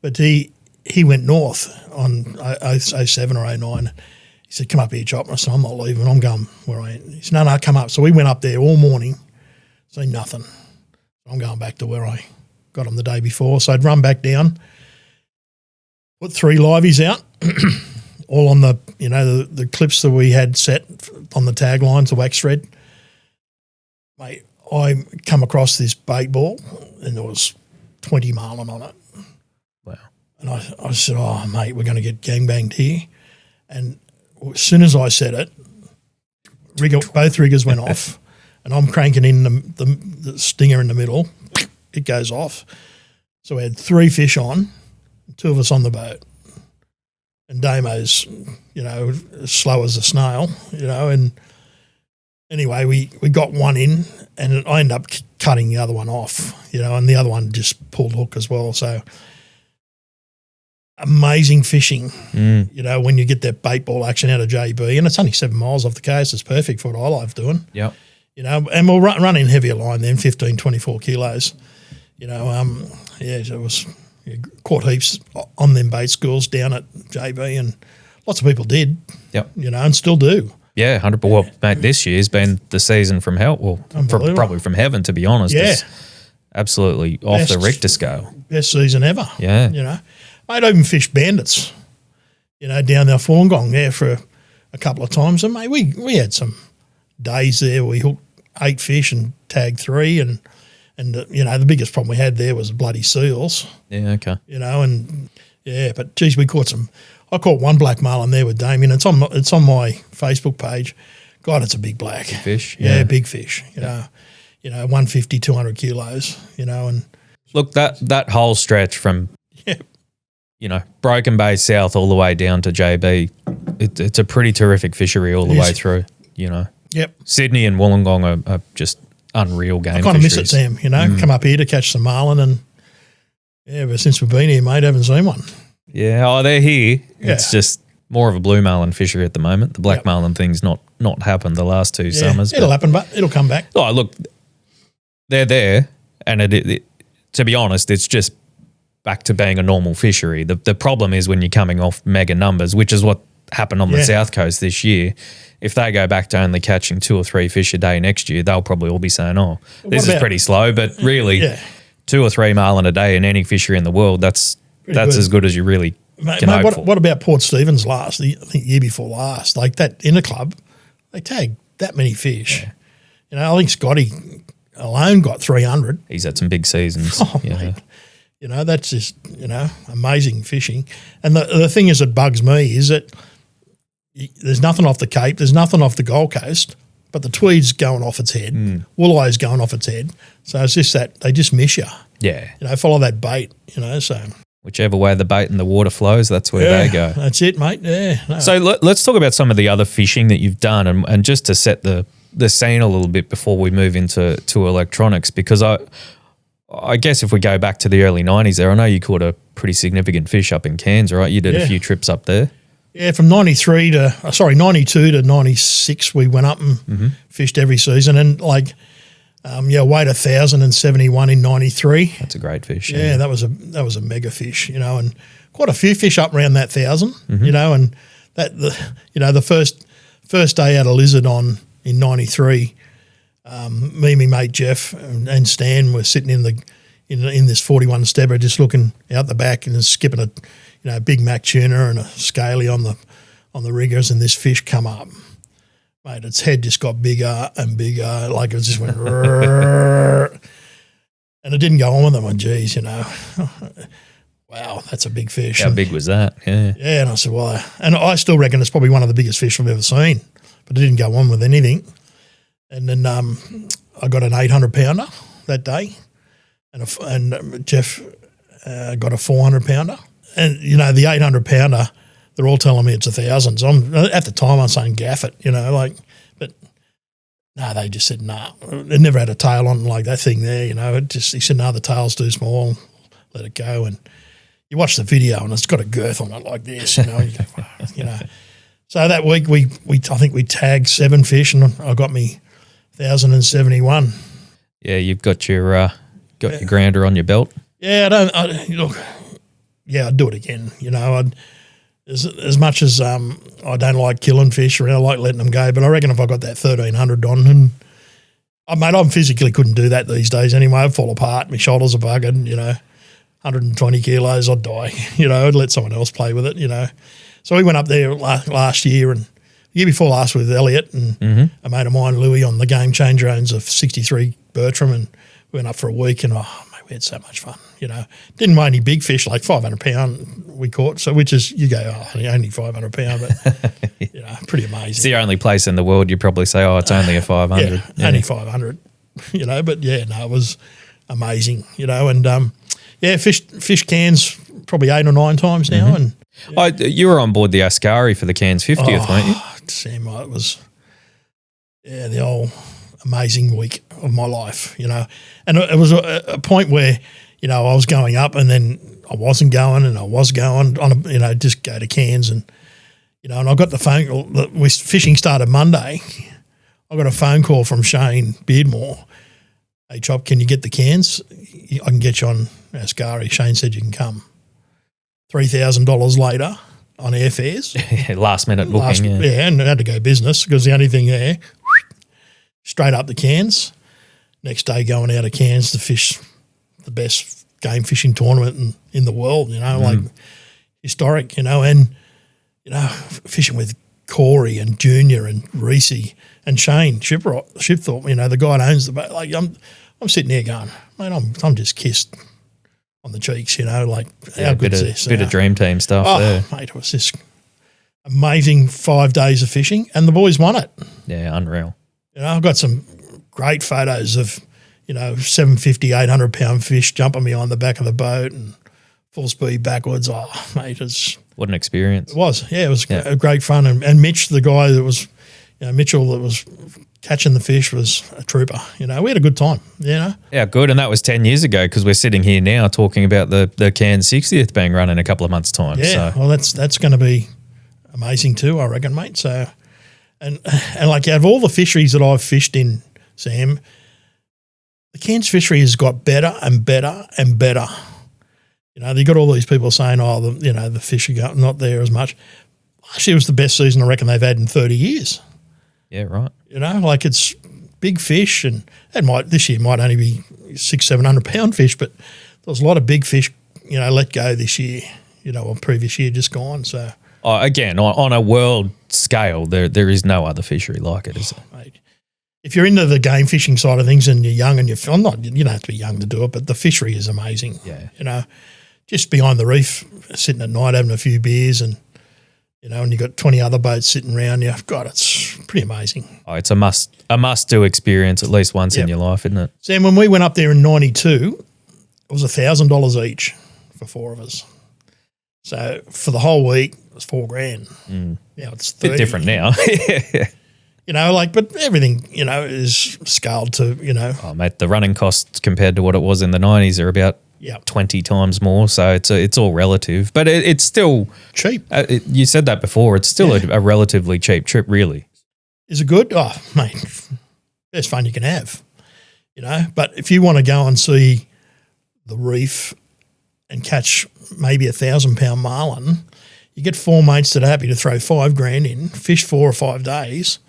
But he went north on 07 or 09. He said, come up here, Chop. I said, I'm not leaving. I'm going where I am. He said, no, come up. So we went up there all morning, seen nothing. I'm going back to where I got him the day before. So I'd run back down, put 3 liveys out, all on the, the clips that we had set on the tag lines, the wax thread. Mate, I come across this bait ball and there was 20 marlin on it. Wow. And I said, oh, mate, we're going to get gangbanged here. And as soon as I said it, both riggers went off and I'm cranking in the stinger in the middle. It goes off. So we had 3 fish on, 2 of us on the boat. And Damo's, as slow as a snail, and anyway, we got one in and I ended up cutting the other one off, and the other one just pulled hook as well. So amazing fishing, when you get that bait ball action out of JB, and it's only 7 miles off the coast. It's perfect for what I love doing. Yep. And we'll run in heavier line then, 15, 24 kilos. So it was caught heaps on them bait schools down at JB, and lots of people did. Yep. And still do. Yeah, 100%. Well, mate, this year's been the season from hell. Well, probably from heaven, to be honest. Yeah. It's absolutely off the Richter scale. Best season ever. Yeah. I'd even fished bandits, down there Wollongong there for a couple of times. And, mate, we had some days there where we hooked 8 fish and tagged 3 and the biggest problem we had there was bloody seals. Yeah, okay. But geez, we caught some. I caught one black marlin there with Damien. It's on my Facebook page. God, it's a big black. Big fish. Yeah, big fish. 150, 200 kilos, and. Look, that whole stretch from, Broken Bay South all the way down to JB, it's a pretty terrific fishery all the way through, Yep. Sydney and Wollongong are just unreal game fisheries. I kind of miss it, Sam, come up here to catch some marlin and, but since we've been here, mate, haven't seen one. Yeah, they're here. Yeah. It's just more of a blue marlin fishery at the moment. The black marlin thing's not happened the last 2 summers. It'll happen, but it'll come back. Oh, look, they're there, and it to be honest, it's just back to being a normal fishery. The problem is when you're coming off mega numbers, which is what happened on the South Coast this year. If they go back to only catching 2 or 3 fish a day next year, they'll probably all be saying, oh, this is pretty slow. But really, 2 or 3 marlin a day in any fishery in the world, that's as good as you really can hope for. What about Port Stephens I think year before last, like that inner club, they tagged that many fish. I think Scotty alone got 300. He's had some big seasons. Oh, mate. You know, that's just, you know, amazing fishing. And the thing is that bugs me is that there's nothing off the Cape, there's nothing off the Gold Coast, but the Tweed's going off its head, Wooley's going off its head. So it's just that they just miss you. Yeah. You know, follow that bait, you know, so. Whichever way the bait and the water flows, that's where they go. That's it, mate, yeah. No. So let's talk about some of the other fishing that you've done and just to set the scene a little bit before we move into electronics, because I guess if we go back to the early 90s there, I know you caught a pretty significant fish up in Cairns, right? You did a few trips up there. Yeah, from 92 to 96 we went up and fished every season, and like weighed 1,071 in 93. That's a great fish. Yeah, that was a mega fish, you know, and quite a few fish up around that 1,000, you know, and the first day out of Lizard in 93, me and my mate Jeff and Stan were sitting in this 41 stepper, just looking out the back and just skipping a Big Mac tuna and a scaly on the riggers, and this fish come up. Mate, its head just got bigger and bigger, like it just went and it didn't go on with them. And geez, you know, wow, that's a big fish. How big was that? Yeah. Yeah, and I said, well, and I still reckon it's probably one of the biggest fish I've ever seen, but it didn't go on with anything. And then I got an 800-pounder that day, and Jeff got a 400-pounder. And, you know, the 800-pounder, they're all telling me it's 1,000. So at the time I'm saying gaff it, you know, like, but no, they just said, nah. It never had a tail on like that thing there, you know. He said, no, the tail's too small, let it go. And you watch the video and it's got a girth on it like this, you know. You know. So that week I think we tagged 7 fish, and I got me 1,071. Yeah, you've got your grounder on your belt. Yeah, look. Yeah, I'd do it again. You know, as much as I don't like killing fish, or I like letting them go, but I reckon if I got that 1,300 on, and I physically couldn't do that these days anyway. I'd fall apart. My shoulders are buggered. You know, 120 kilos, I'd die. You know, I'd let someone else play with it. You know, so we went up there last year and the year before last with Elliot and a mate of mine, Louis, on the Game Changer owns a 63 Bertram, and we went up for a week and we had so much fun, you know. Didn't weigh any big fish, like 500 pound we caught, so which is, you go, only 500 pound, but, you know, pretty amazing. It's the only place in the world you probably say, it's only a 500. Yeah, only 500, you know, but yeah, no, it was amazing, you know, and fish Cairns probably 8 or 9 times now. And you were on board the Ascari for the Cairns 50th, weren't you? Sam, it was, the old amazing week of my life, you know. And it was a point where, you know, I was going up and then I wasn't going, and I was going on, you know, just go to Cairns, and, you know, and I got the phone call. Fishing started Monday. I got a phone call from Shane Beardmore. Hey, Chop, can you get the Cairns? I can get you on Ascari. Shane said you can come. $3,000 later on airfares. Last minute booking, yeah, and I had to go business because the only thing there, straight up to Cairns. Next day going out of Cairns to fish the best game fishing tournament in the world, you know, like historic, you know, and, you know, fishing with Corey and Junior and Reese and Shane Shipthorpe, you know, the guy that owns the boat. Like I'm sitting there going, mate, I'm just kissed on the cheeks, you know, like how good is this? Bit of dream team stuff there. Mate, it was just amazing 5 days of fishing, and the boys won it. Yeah, unreal. You know, I've got some great photos of, you know, 750, 800 pound fish jumping me on the back of the boat and full speed backwards. Oh, mate, what an experience. It was. Yeah, it was great fun. And Mitch, the guy that was, you know, Mitchell that was catching the fish, was a trooper. You know, we had a good time, you know. Yeah, good. And that was 10 years ago, because we're sitting here now talking about the Cairns 60th being run in a couple of months' time. Yeah, so. Well, that's going to be amazing too, I reckon, mate. So, and like out of all the fisheries that I've fished in, Sam, the Cairns fishery has got better and better and better. You know, you got all these people saying, the fish are not there as much. Last year was the best season I reckon they've had in 30 years. Yeah, right. You know, like it's big fish, and this year might only be 600-700 pound fish, but there was a lot of big fish, you know, let go this year, you know, or previous year just gone. So again, on a world scale, there is no other fishery like it, is it? Mate. if you're into the game fishing side of things and you're young and you don't have to be young to do it, but the fishery is amazing. Yeah. You know, just behind the reef, sitting at night having a few beers and, you know, and you've got 20 other boats sitting around you. God, it's pretty amazing. Oh, it's a must do experience at least once in your life, isn't it? Sam, when we went up there in 92, it was $1,000 each for 4 of us. So for the whole week, it was $4,000. Now it's 30. Bit different now. You know, like, but everything, you know, is scaled to, you know. Oh, mate, the running costs compared to what it was in the 90s are about 20 times more. So it's all relative. But it's still cheap. You said that before. It's still a relatively cheap trip, really. Is it good? Oh, mate, best fun you can have, you know. But if you want to go and see the reef and catch maybe £1,000 marlin, you get 4 mates that are happy to throw $5,000 in, fish 4 or 5 days.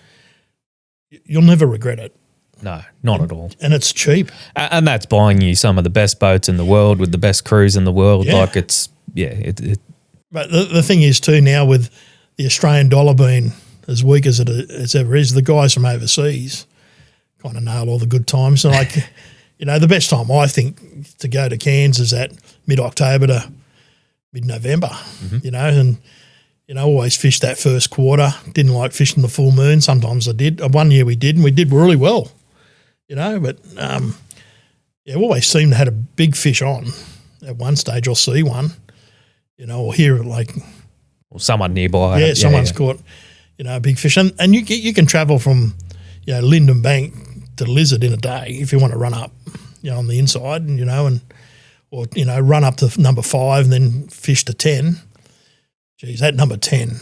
You'll never regret it. No, not at all. And it's cheap. And that's buying you some of the best boats in the world with the best crews in the world. Yeah. Like it's, But the thing is too now with the Australian dollar being as weak as it ever is, the guys from overseas kind of nail all the good times. And like, you know, the best time I think to go to Cairns is at mid-October to mid-November, you know, and you know, always fished that first quarter. Didn't like fishing the full moon. Sometimes I did. One year we did, and we did really well, you know. But, we always seem to have a big fish on at one stage. I'll see one, you know, or hear it like. Or someone nearby. Yeah, someone's caught, you know, a big fish. And you can travel from, you know, Linden Bank to Lizard in a day if you want to run up, you know, on the inside, and, you know, or, you know, run up to number 5 and then fish to 10. Geez, that number 10,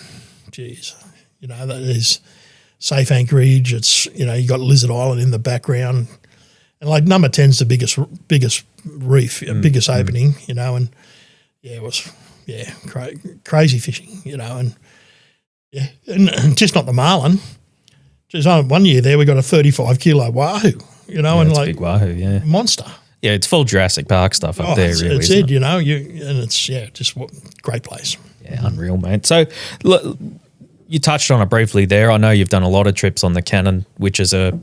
geez, you know, that is safe anchorage. It's, you know, you got Lizard Island in the background. And like number 10's the biggest reef, biggest opening, you know, and it was, crazy fishing, you know, and and just not the marlin. Just one year there we got a 35 kilo wahoo, you know, and like big wahoo, monster. Yeah, it's full Jurassic Park stuff up there, really. It's isn't it? you know, and it's just great place. Yeah, unreal, mate. So look, you touched on it briefly there. I know you've done a lot of trips on the Cannon, which is a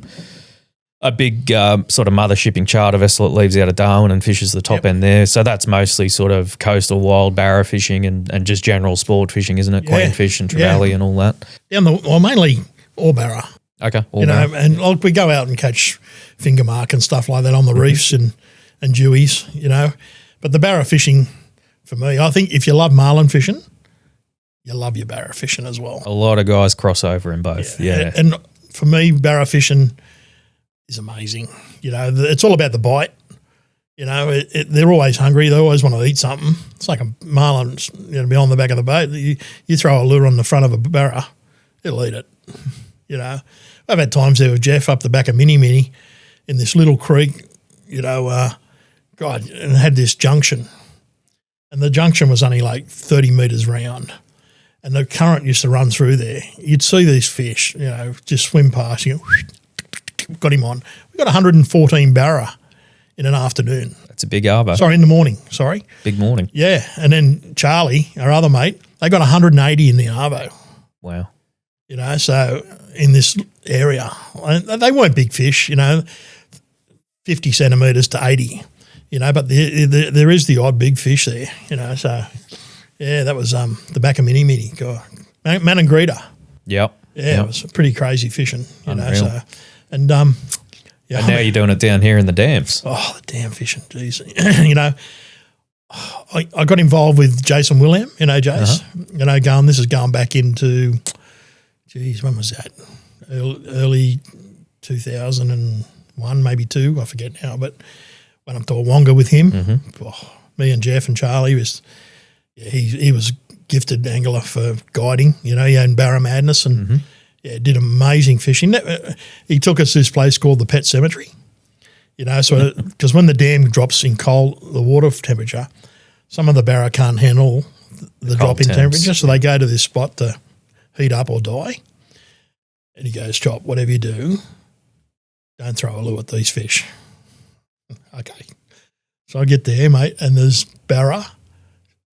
big sort of mother shipping charter vessel that leaves out of Darwin and fishes the top end there. So that's mostly sort of coastal wild barra fishing and just general sport fishing, isn't it? Queenfish and trevally and all that. Mainly all barra. Okay, all barra. And like we go out and catch finger mark and stuff like that on the reefs and dewies, you know. But the barra fishing, for me, I think if you love marlin fishing, you love your barra fishing as well. A lot of guys cross over in both, yeah. And for me, barra fishing is amazing. You know, it's all about the bite. You know, they're always hungry. They always want to eat something. It's like a marlin, you know, be on the back of the boat. You throw a lure on the front of a barra, it'll eat it. You know, I've had times there with Jeff up the back of Mini in this little creek, you know, and had this junction. And the junction was only like 30 metres round. And the current used to run through there. You'd see these fish, you know, just swim past. You go, got him on. We got 114 barra in an afternoon. That's a big arvo. Sorry, in the morning. Sorry. Big morning. Yeah. And then Charlie, our other mate, they got 180 in the arvo. Wow. You know, so in this area, they weren't big fish, you know, 50 centimetres to 80, you know, but there is the odd big fish there, you know, so... Yeah, that was the back of Mini. God. Man and Greeter. Yep. Yeah, it was pretty crazy fishing, you know. So, and and now you're doing it down here in the dams. Oh, the dam fishing, geez. You know, I got involved with Jason William, you know, Jace. You know, this is going back into, geez, when was that? Early 2001, maybe 2, I forget now. But went up to Wonga with him. Me and Jeff and Charlie was. Yeah, he was gifted angler for guiding, you know, he owned Barra Madness and did amazing fishing. He took us to this place called the Pet Cemetery, you know, so because when the dam drops in the water temperature, some of the barra can't handle the drop in temperature, so they go to this spot to heat up or die. And he goes, Chop, whatever you do, don't throw a lure at these fish. Okay. So I get there, mate, and there's barra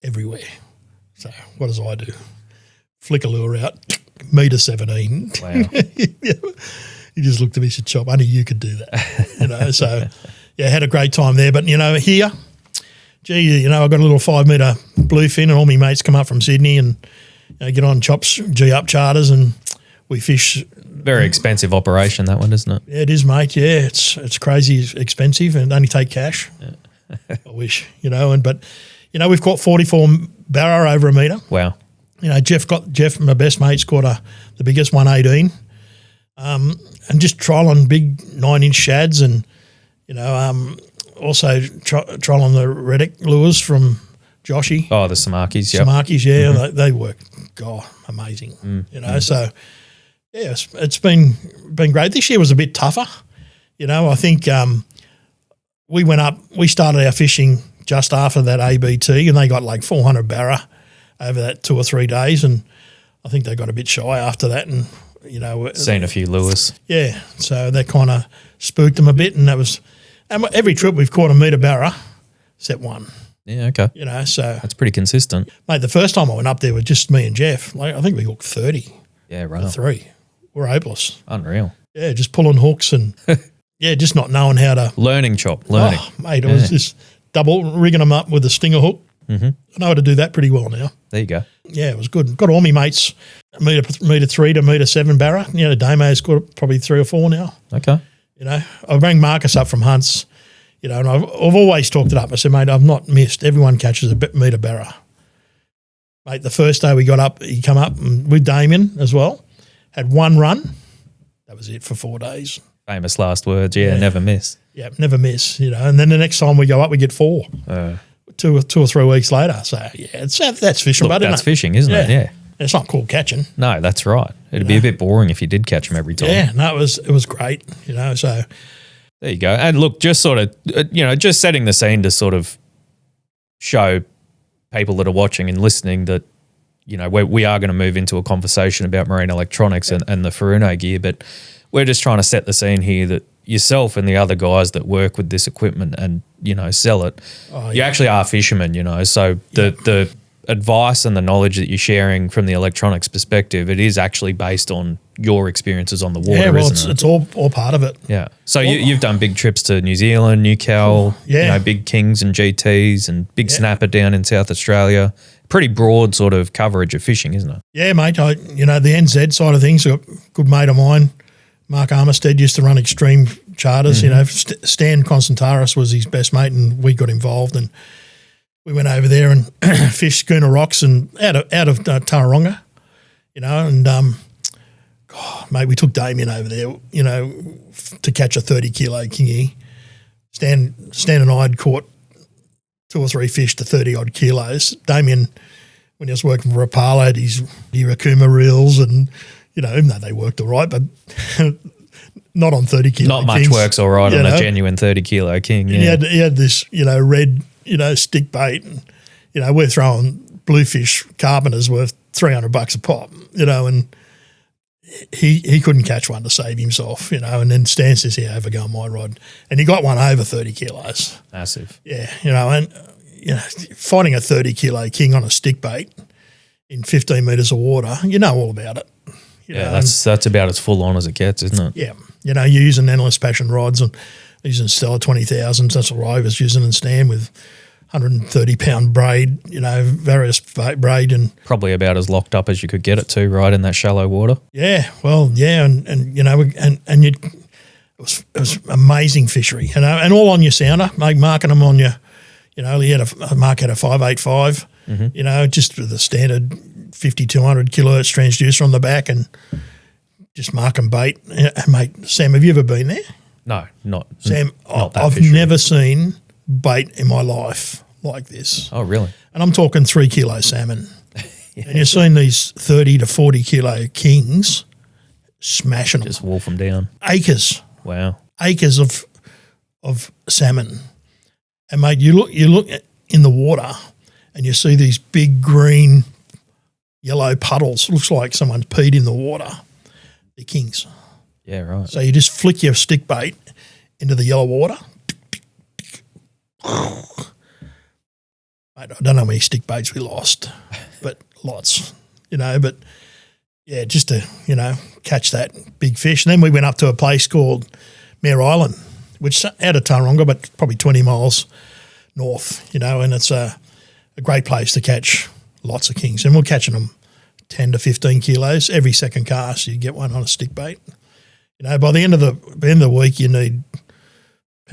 everywhere. So what does I do? Flick a lure out, metre 17. Wow. He just looked at me and said, Chop, only you could do that. So, yeah, had a great time there. But, here, gee, I got a little 5 metre bluefin and all my mates come up from Sydney and get on Chop's G-up charters and we fish. Very expensive operation, that one, isn't it? Yeah, it is, mate. Yeah, it's crazy expensive and only take cash. Yeah. I wish, but we've caught 44 barra over a metre. Wow. Jeff, my best mate's caught the biggest 118. And just trolling big 9-inch shads and, also trolling the Reddick lures from Joshy. Oh, the Samakis, yeah. Samakis, yeah, they work, amazing. So, yeah, it's been great. This year was a bit tougher. I think we started our fishing just after that ABT and they got like 400 barra over that 2 or 3 days and I think they got a bit shy after that and, seen a few lures. Yeah, so that kind of spooked them a bit and every trip we've caught a metre barra, except one. Yeah, okay. So. That's pretty consistent. Mate, the first time I went up there with just me and Jeff, I think we hooked 30. Yeah, right. 3. We're hopeless. Unreal. Yeah, just pulling hooks and, just not knowing how to. Learning. Oh, mate, it was just double rigging them up with a stinger hook. Mm-hmm. I know how to do that pretty well now. There you go. Yeah, it was good. Got all my mates metre 3 to metre 7 barra. Damo's got probably 3 or 4 now. Okay. I rang Marcus up from Hunts, and I've always talked it up. I said, mate, I've not missed. Everyone catches a metre barra. Mate, the first day we got up, he come up and with Damien as well, had one run. That was it for 4 days. Famous last words, yeah. Never miss. Yeah, never miss, And then the next time we go up, we get 4. 2 or 3 weeks later. So, yeah, that's fishing, buddy. That's fishing, isn't it? Yeah. It's not called catching. No, that's right. It'd be a bit boring if you did catch them every time. Yeah, no, it was great, so. There you go. And look, just sort of, just setting the scene to sort of show people that are watching and listening that, we are going to move into a conversation about marine electronics and the Furuno gear, but we're just trying to set the scene here that yourself and the other guys that work with this equipment and, sell it, you actually are fishermen, so the advice and the knowledge that you're sharing from the electronics perspective, it is actually based on your experiences on the water, yeah, well, isn't it? It's all part of it. Yeah. So you've done big trips to New Zealand, Newcastle, big Kings and GTs and big snapper down in South Australia. Pretty broad sort of coverage of fishing, isn't it? Yeah, mate. The NZ side of things, a good mate of mine, Mark Armistead, used to run extreme charters. Stan Constantaris was his best mate and we got involved and we went over there and fished Schooner Rocks and out of Tauranga, mate, we took Damien over there, to catch a 30-kilo kingy. Stan and I had caught 2 or 3 fish to 30-odd kilos. Damien, when he was working for Rapala, had his Irakuma reels and, even though they worked all right, but not on 30-kilo Not much kings, works all right on a genuine 30-kilo king. Yeah. He had this, red, stick bait. And, we're throwing bluefish carpenters worth $300 a pop, and he couldn't catch one to save himself, and then Stan says, yeah, have a go on my rod. And he got one over 30 kilos. Massive. Yeah, and fighting a 30-kilo king on a stick bait in 15 metres of water, all about it. That's about as full on as it gets, isn't it? Yeah. You're using endless passion rods and using Stella 20,000s. That's what I was using and Stan with 130-pound braid, various braid and probably about as locked up as you could get it to, right, in that shallow water. Yeah, well, yeah, and it was amazing fishery, and all on your sounder, marking them on your, Mark had a 585, just with the standard 5,200 kilohertz transducer on the back, and just marking bait. Mate, Sam, have you ever been there? No, not Sam. Not that I've fishery. never seen bait in my life like this. Oh, really? And I'm talking 3 kilo salmon. And you're seeing these 30 to 40 kilo kings smashing them. Just wolf them down. Acres. Wow. Acres of salmon. And mate, you look in the water and you see these big green yellow puddles. Looks like someone's peed in the water. They're kings. Yeah, right. So you just flick your stick bait into the yellow water. Mate, I don't know how many stick baits we lost, but lots, but Yeah, just to, catch that big fish. And then we went up to a place called Mare Island, which is out of Taronga, but probably 20 miles north, and it's a great place to catch lots of kings. And we're catching them 10 to 15 kilos. Every second cast, you get one on a stick bait. By the end of the week, you need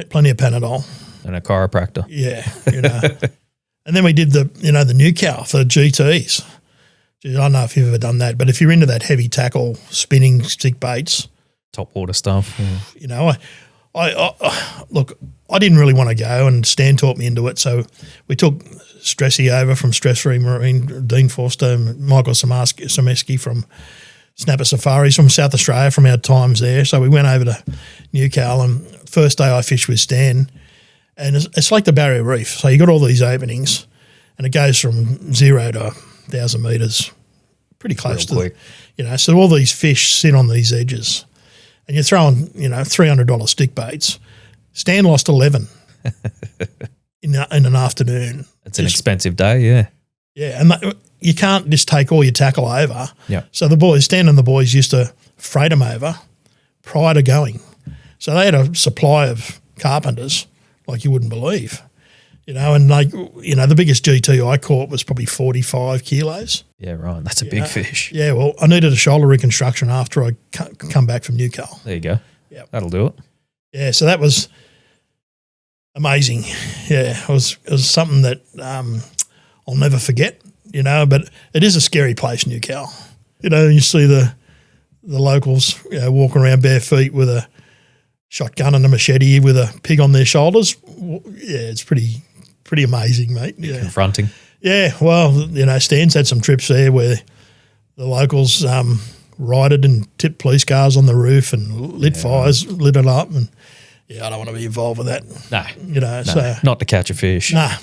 plenty of Panadol. And a chiropractor. Yeah, And then we did the new cow for GTs. I don't know if you've ever done that, but if you're into that heavy tackle, spinning stick baits, top water stuff. Yeah. I look, I didn't really want to go, and Stan taught me into it. So we took Stressy over from Stress Free Marine, Dean Forster, and Michael Sameski from Snapper Safaris from South Australia from our times there. So we went over to Newcastle, and first day I fished with Stan, and it's like the barrier reef. So you got all these openings, and it goes from 0 to 1,000 metres, pretty close to, so all these fish sit on these edges, and you're throwing, $300 stick baits. Stan lost 11 in an afternoon. It's an expensive day, yeah. Yeah, and you can't just take all your tackle over. Yeah. So Stan and the boys used to freight them over prior to going. So they had a supply of carpenters like you wouldn't believe. And the biggest GT I caught was probably 45 kilos. Yeah, right. That's a big fish. Yeah, well, I needed a shoulder reconstruction after I come back from Newcastle. There you go. Yeah, that'll do it. Yeah, so that was amazing. Yeah, it was something that I'll never forget. But it is a scary place, Newcastle. You see the locals walking around bare feet with a shotgun and a machete with a pig on their shoulders. Yeah, it's pretty amazing, mate. Yeah. Confronting. Yeah, well, Stan's had some trips there where the locals righted and tipped police cars on the roof and lit fires, lit it up, and I don't want to be involved with that. No, so not to catch a fish. Nah.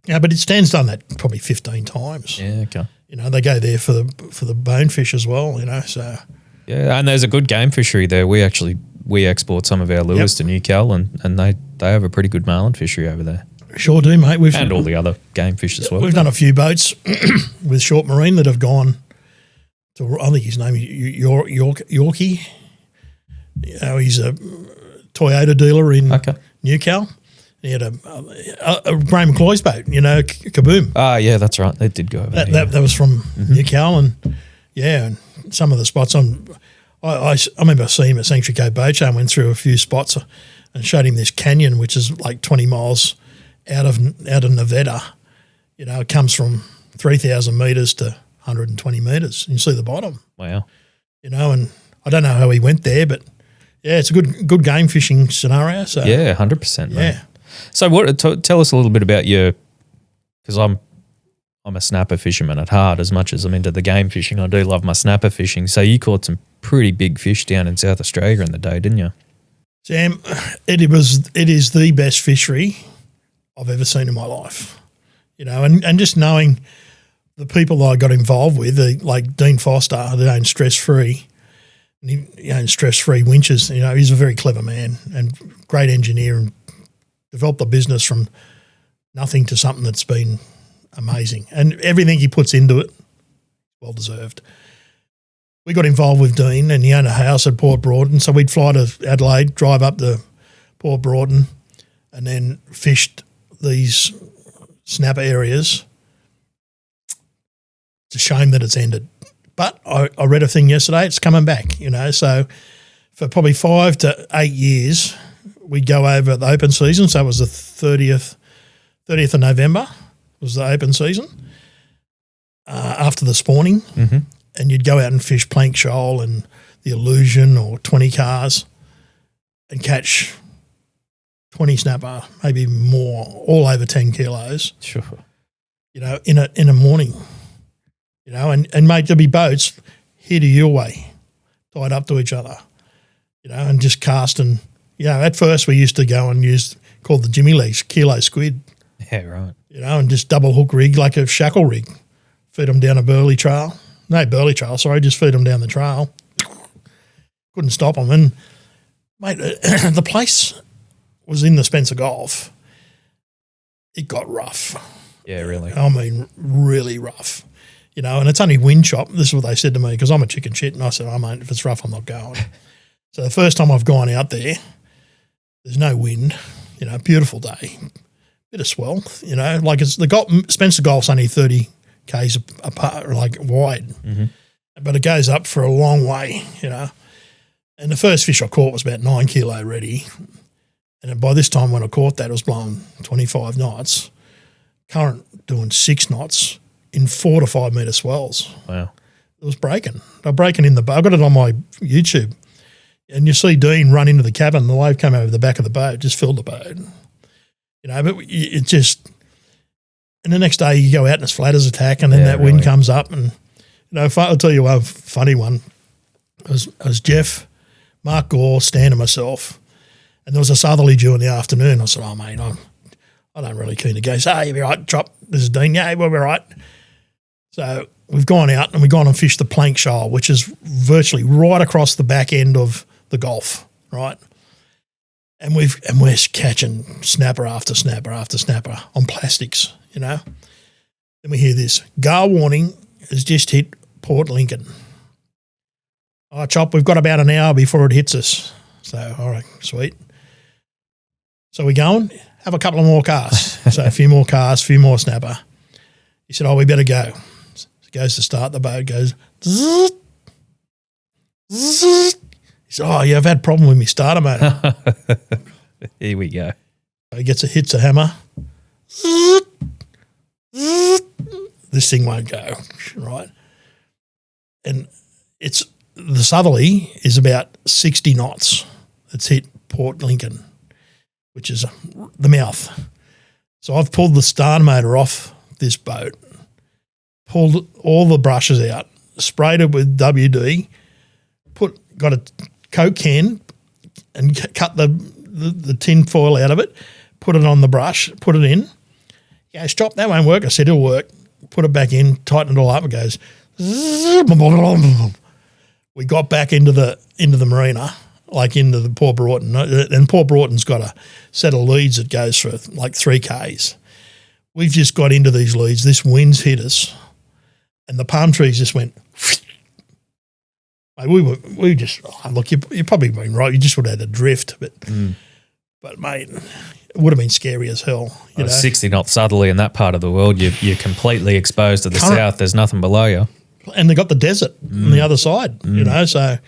Yeah, but Stan's done that probably 15 times. Yeah, okay. They go there for the bonefish as well, so. Yeah, and there's a good game fishery there. We export some of our lures to Newcastle, and they have a pretty good marlin fishery over there. Sure do, mate. And all the other game fish as well. We've done a few boats with Short Marine that have gone to, I think his name is Yorkie. He's a Toyota dealer in Newcastle. He had a Graham McCloy's boat, Kaboom. Yeah, that's right. They did go over there. That was from Newcastle, and some of the spots I remember seeing him at Sanctuary Cove Boat Show and went through a few spots and showed him this canyon, which is like 20 miles out of Nevada. It comes from 3,000 metres to 120 metres. You see the bottom. Wow. And I don't know how he went there, but yeah, it's a good game fishing scenario. So yeah, 100%. Yeah. Mate. So tell us a little bit about because I'm a snapper fisherman at heart. As much as I'm into the game fishing, I do love my snapper fishing. So you caught some pretty big fish down in South Australia in the day, didn't you? Sam, it is the best fishery I've ever seen in my life. And just knowing the people that I got involved with, like Dean Foster, they own Stress Free, and he owns Stress Free winches. He's a very clever man and great engineer, and developed the business from nothing to something that's been amazing. And everything he puts into it, well deserved. We got involved with Dean, and he owned a house at Port Broughton, so we'd fly to Adelaide, drive up to Port Broughton, and then fished these snapper areas. It's a shame that it's ended. But I read a thing yesterday, it's coming back, so for probably 5 to 8 years, we'd go over the open season, so it was the 30th of November was the open season, after the spawning, and you'd go out and fish Plank Shoal and the Illusion or 20 cars and catch 20 snapper, maybe more, all over 10 kilos. Sure. In a morning. And mate, there'll be boats here to your way, tied up to each other, and just cast. And, at first we used to go and called the Jimmy legs, kilo squid. Yeah, right. And just double hook rig like a shackle rig. Feed them down a burley trail. No, burley trail, sorry, just feed them down the trail. Couldn't stop them. And, mate, the place was in the Spencer Gulf. It got rough. Yeah, really. I mean, really rough. you know, and it's only wind chop. This is what they said to me because I'm a chicken shit. And I said, oh, mate, if it's rough, I'm not going. So the first time I've gone out there, there's no wind, you know, beautiful day, bit of swell, you know, like it's Spencer Golf's only 30 Ks apart, like wide, but it goes up for a long way, you know. And the first fish I caught was about 9 kilo ready. And by this time when I caught that, it was blowing 25 knots, current doing 6 knots in 4 to 5 metre swells. Wow. It was breaking. They're breaking in the boat. I got it on my YouTube. And you see Dean run into the cabin, the wave came over the back of the boat, just filled the boat. You know, but it just – and the next day you go out and it's flat as a tack and then that wind comes up and, you know, I'll tell you a funny one. It was Jeff, Mark Gore, Stan and myself, and there was a southerly due in the afternoon. I said, oh, mate, I don't really keen to go. So, you'll be right, drop. This is Dean. Yeah, we'll be right. So we've gone out and we've gone and fished the Plank Shoal, which is virtually right across the back end of the Gulf, right? And we're catching snapper after snapper after snapper on plastics, you know. Then we hear this, gale warning has just hit Port Lincoln. Oh, Chop, we've got about an hour before it hits us. So, all right, sweet. So we're going, have a couple of more casts. So a few more casts, a few more snapper. He said, oh, we better go. So he goes to start the boat, goes, zzz, zzz. He said, oh, yeah, I've had a problem with my starter motor. Here we go. So he hits a hammer. Zzz, zzz. This thing won't go, right? And the southerly is about 60 knots. It's hit Port Lincoln, which is the mouth. So I've pulled the starter motor off this boat, pulled all the brushes out, sprayed it with WD, got a Coke can and cut the tin foil out of it, put it on the brush, put it in. Yeah, stop, that won't work. I said, it'll work. Put it back in, tighten it all up. It goes. We got back into the marina, like into the Port Broughton. And Port Broughton's got a set of leads that goes for like 3 Ks. We've just got into these leads. This wind's hit us and the palm trees just went. We just look. You probably been right. You just would have had a drift, but mate, it would have been scary as hell. You know? 60 knots southerly in that part of the world. You're completely exposed to the south. There's nothing below you, and they got the desert on the other side. You know, so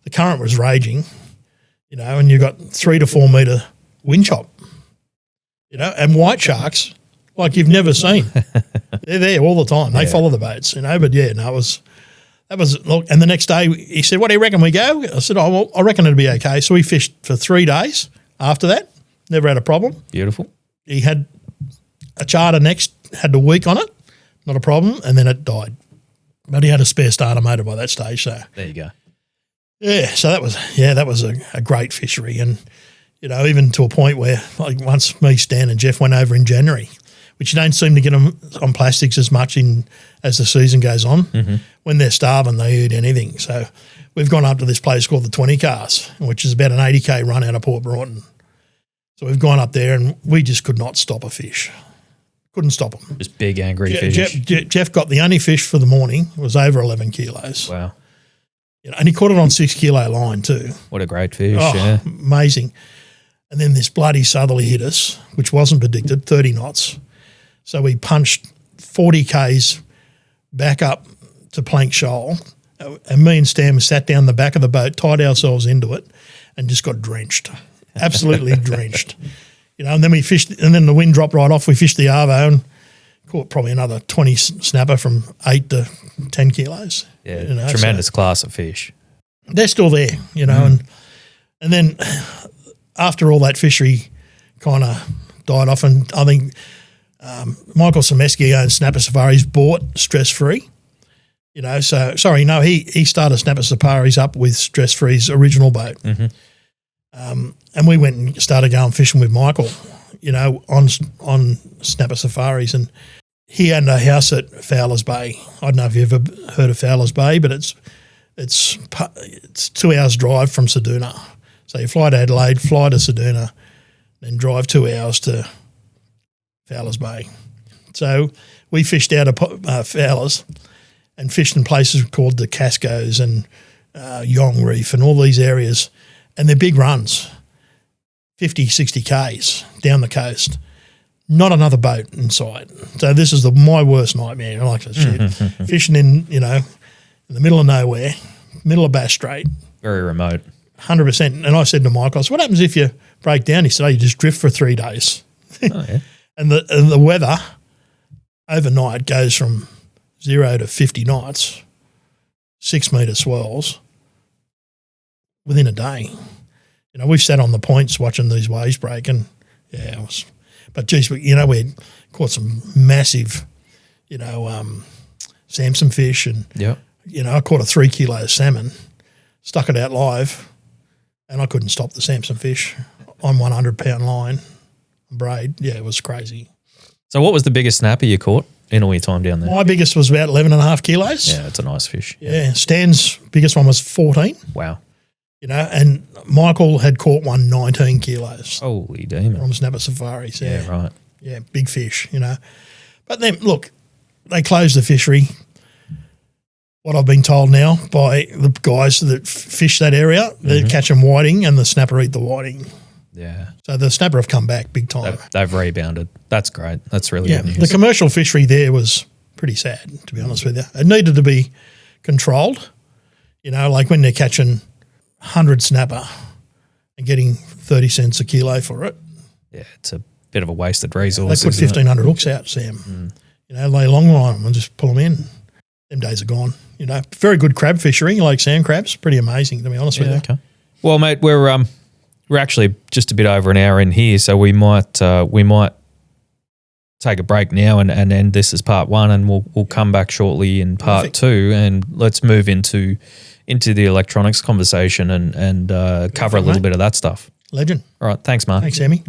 the current was raging. You know, and you got 3 to 4 metre wind chop. You know, and white sharks like you've never seen. They're there all the time. They follow the boats. You know, but yeah, no, that was look. And the next day he said, "What do you reckon we go?" I said, "Oh, well, I reckon it'll be okay." So we fished for 3 days after that. Never had a problem. Beautiful. He had a charter next, had a week on it, not a problem, and then it died. But he had a spare starter motor by that stage. So there you go. Yeah, so that was a great fishery, and you know, even to a point where like once me, Stan, and Jeff went over in January, which you don't seem to get them on plastics as much as the season goes on. Mm-hmm. When they're starving, they eat anything. So we've gone up to this place called the 20 Cars, which is about an 80K run out of Port Broughton. So we've gone up there and we just could not stop a fish. Couldn't stop them. Just big, angry fish. Jeff got the only fish for the morning. It was over 11 kilos. Wow. You know, and he caught it on 6 kilo line too. What a great fish, yeah. Amazing. And then this bloody southerly hit us, which wasn't predicted, 30 knots. So we punched 40 Ks back up to Plank Shoal, and me and Stan sat down the back of the boat, tied ourselves into it, and just got drenched, absolutely drenched. You know, and then we fished, and then the wind dropped right off. We fished the Arvo and caught probably another 20 snapper from 8 to 10 kilos. Yeah, you know, tremendous class of fish. They're still there, you know, and then after all that fishery kind of died off, and I think Michael Semeski owns Snapper Safaris, bought Stress Free. You know, so sorry, no, he started Snapper Safaris up with Stress Free's original boat, and we went and started going fishing with Michael. You know, on Snapper Safaris, and he had a house at Fowler's Bay. I don't know if you've ever heard of Fowler's Bay, but it's 2 hours drive from Ceduna. So you fly to Adelaide, fly to Ceduna, then drive 2 hours to Fowler's Bay. So we fished out of Fowler's, and fished in places called the Cascos and Yong Reef and all these areas, and they're big runs, 50, 60 Ks down the coast. Not another boat in sight. So this is my worst nightmare. I like that shit. Fishing in the middle of nowhere, middle of Bass Strait. Very remote. 100%. And I said to Mike, I said, what happens if you break down? He said, you just drift for 3 days. Oh, yeah. And the weather overnight goes from 0 to 50 knots, 6 metre swells within a day. We've sat on the points watching these waves break, and it was. But geez, we caught some massive, Samson fish, and I caught a 3 kilo salmon, stuck it out live, and I couldn't stop the Samson fish on 100 pound line, braid. Yeah, it was crazy. So, what was the biggest snapper you caught in all your time down there? My biggest was about 11.5 kilos. Yeah, it's a nice fish. Yeah, Stan's biggest one was 14. Wow. And Michael had caught one 19 kilos. Holy demon. From Snapper Safaris. Yeah, right. Yeah, big fish, But then, look, they closed the fishery, what I've been told now by the guys that fish that area, they catch them whiting and the snapper eat the whiting. Yeah. So the snapper have come back big time. They've rebounded. That's great. That's really good news. The commercial fishery there was pretty sad, to be honest with you. It needed to be controlled, like when they're catching 100 snapper and getting 30 cents a kilo for it. Yeah, it's a bit of a wasted resource. They put 1,500 hooks out, Sam. Lay long line them and just pull them in. Them days are gone. Very good crab fishery, like sand crabs. Pretty amazing, to be honest with you. Okay. Well, mate, we're actually just a bit over an hour in here, so we might take a break now and end this as part one, and we'll come back shortly in part two, and let's move into the electronics conversation and cover a little bit of that stuff. Legend. All right. Thanks, Mark. Thanks, Sammy.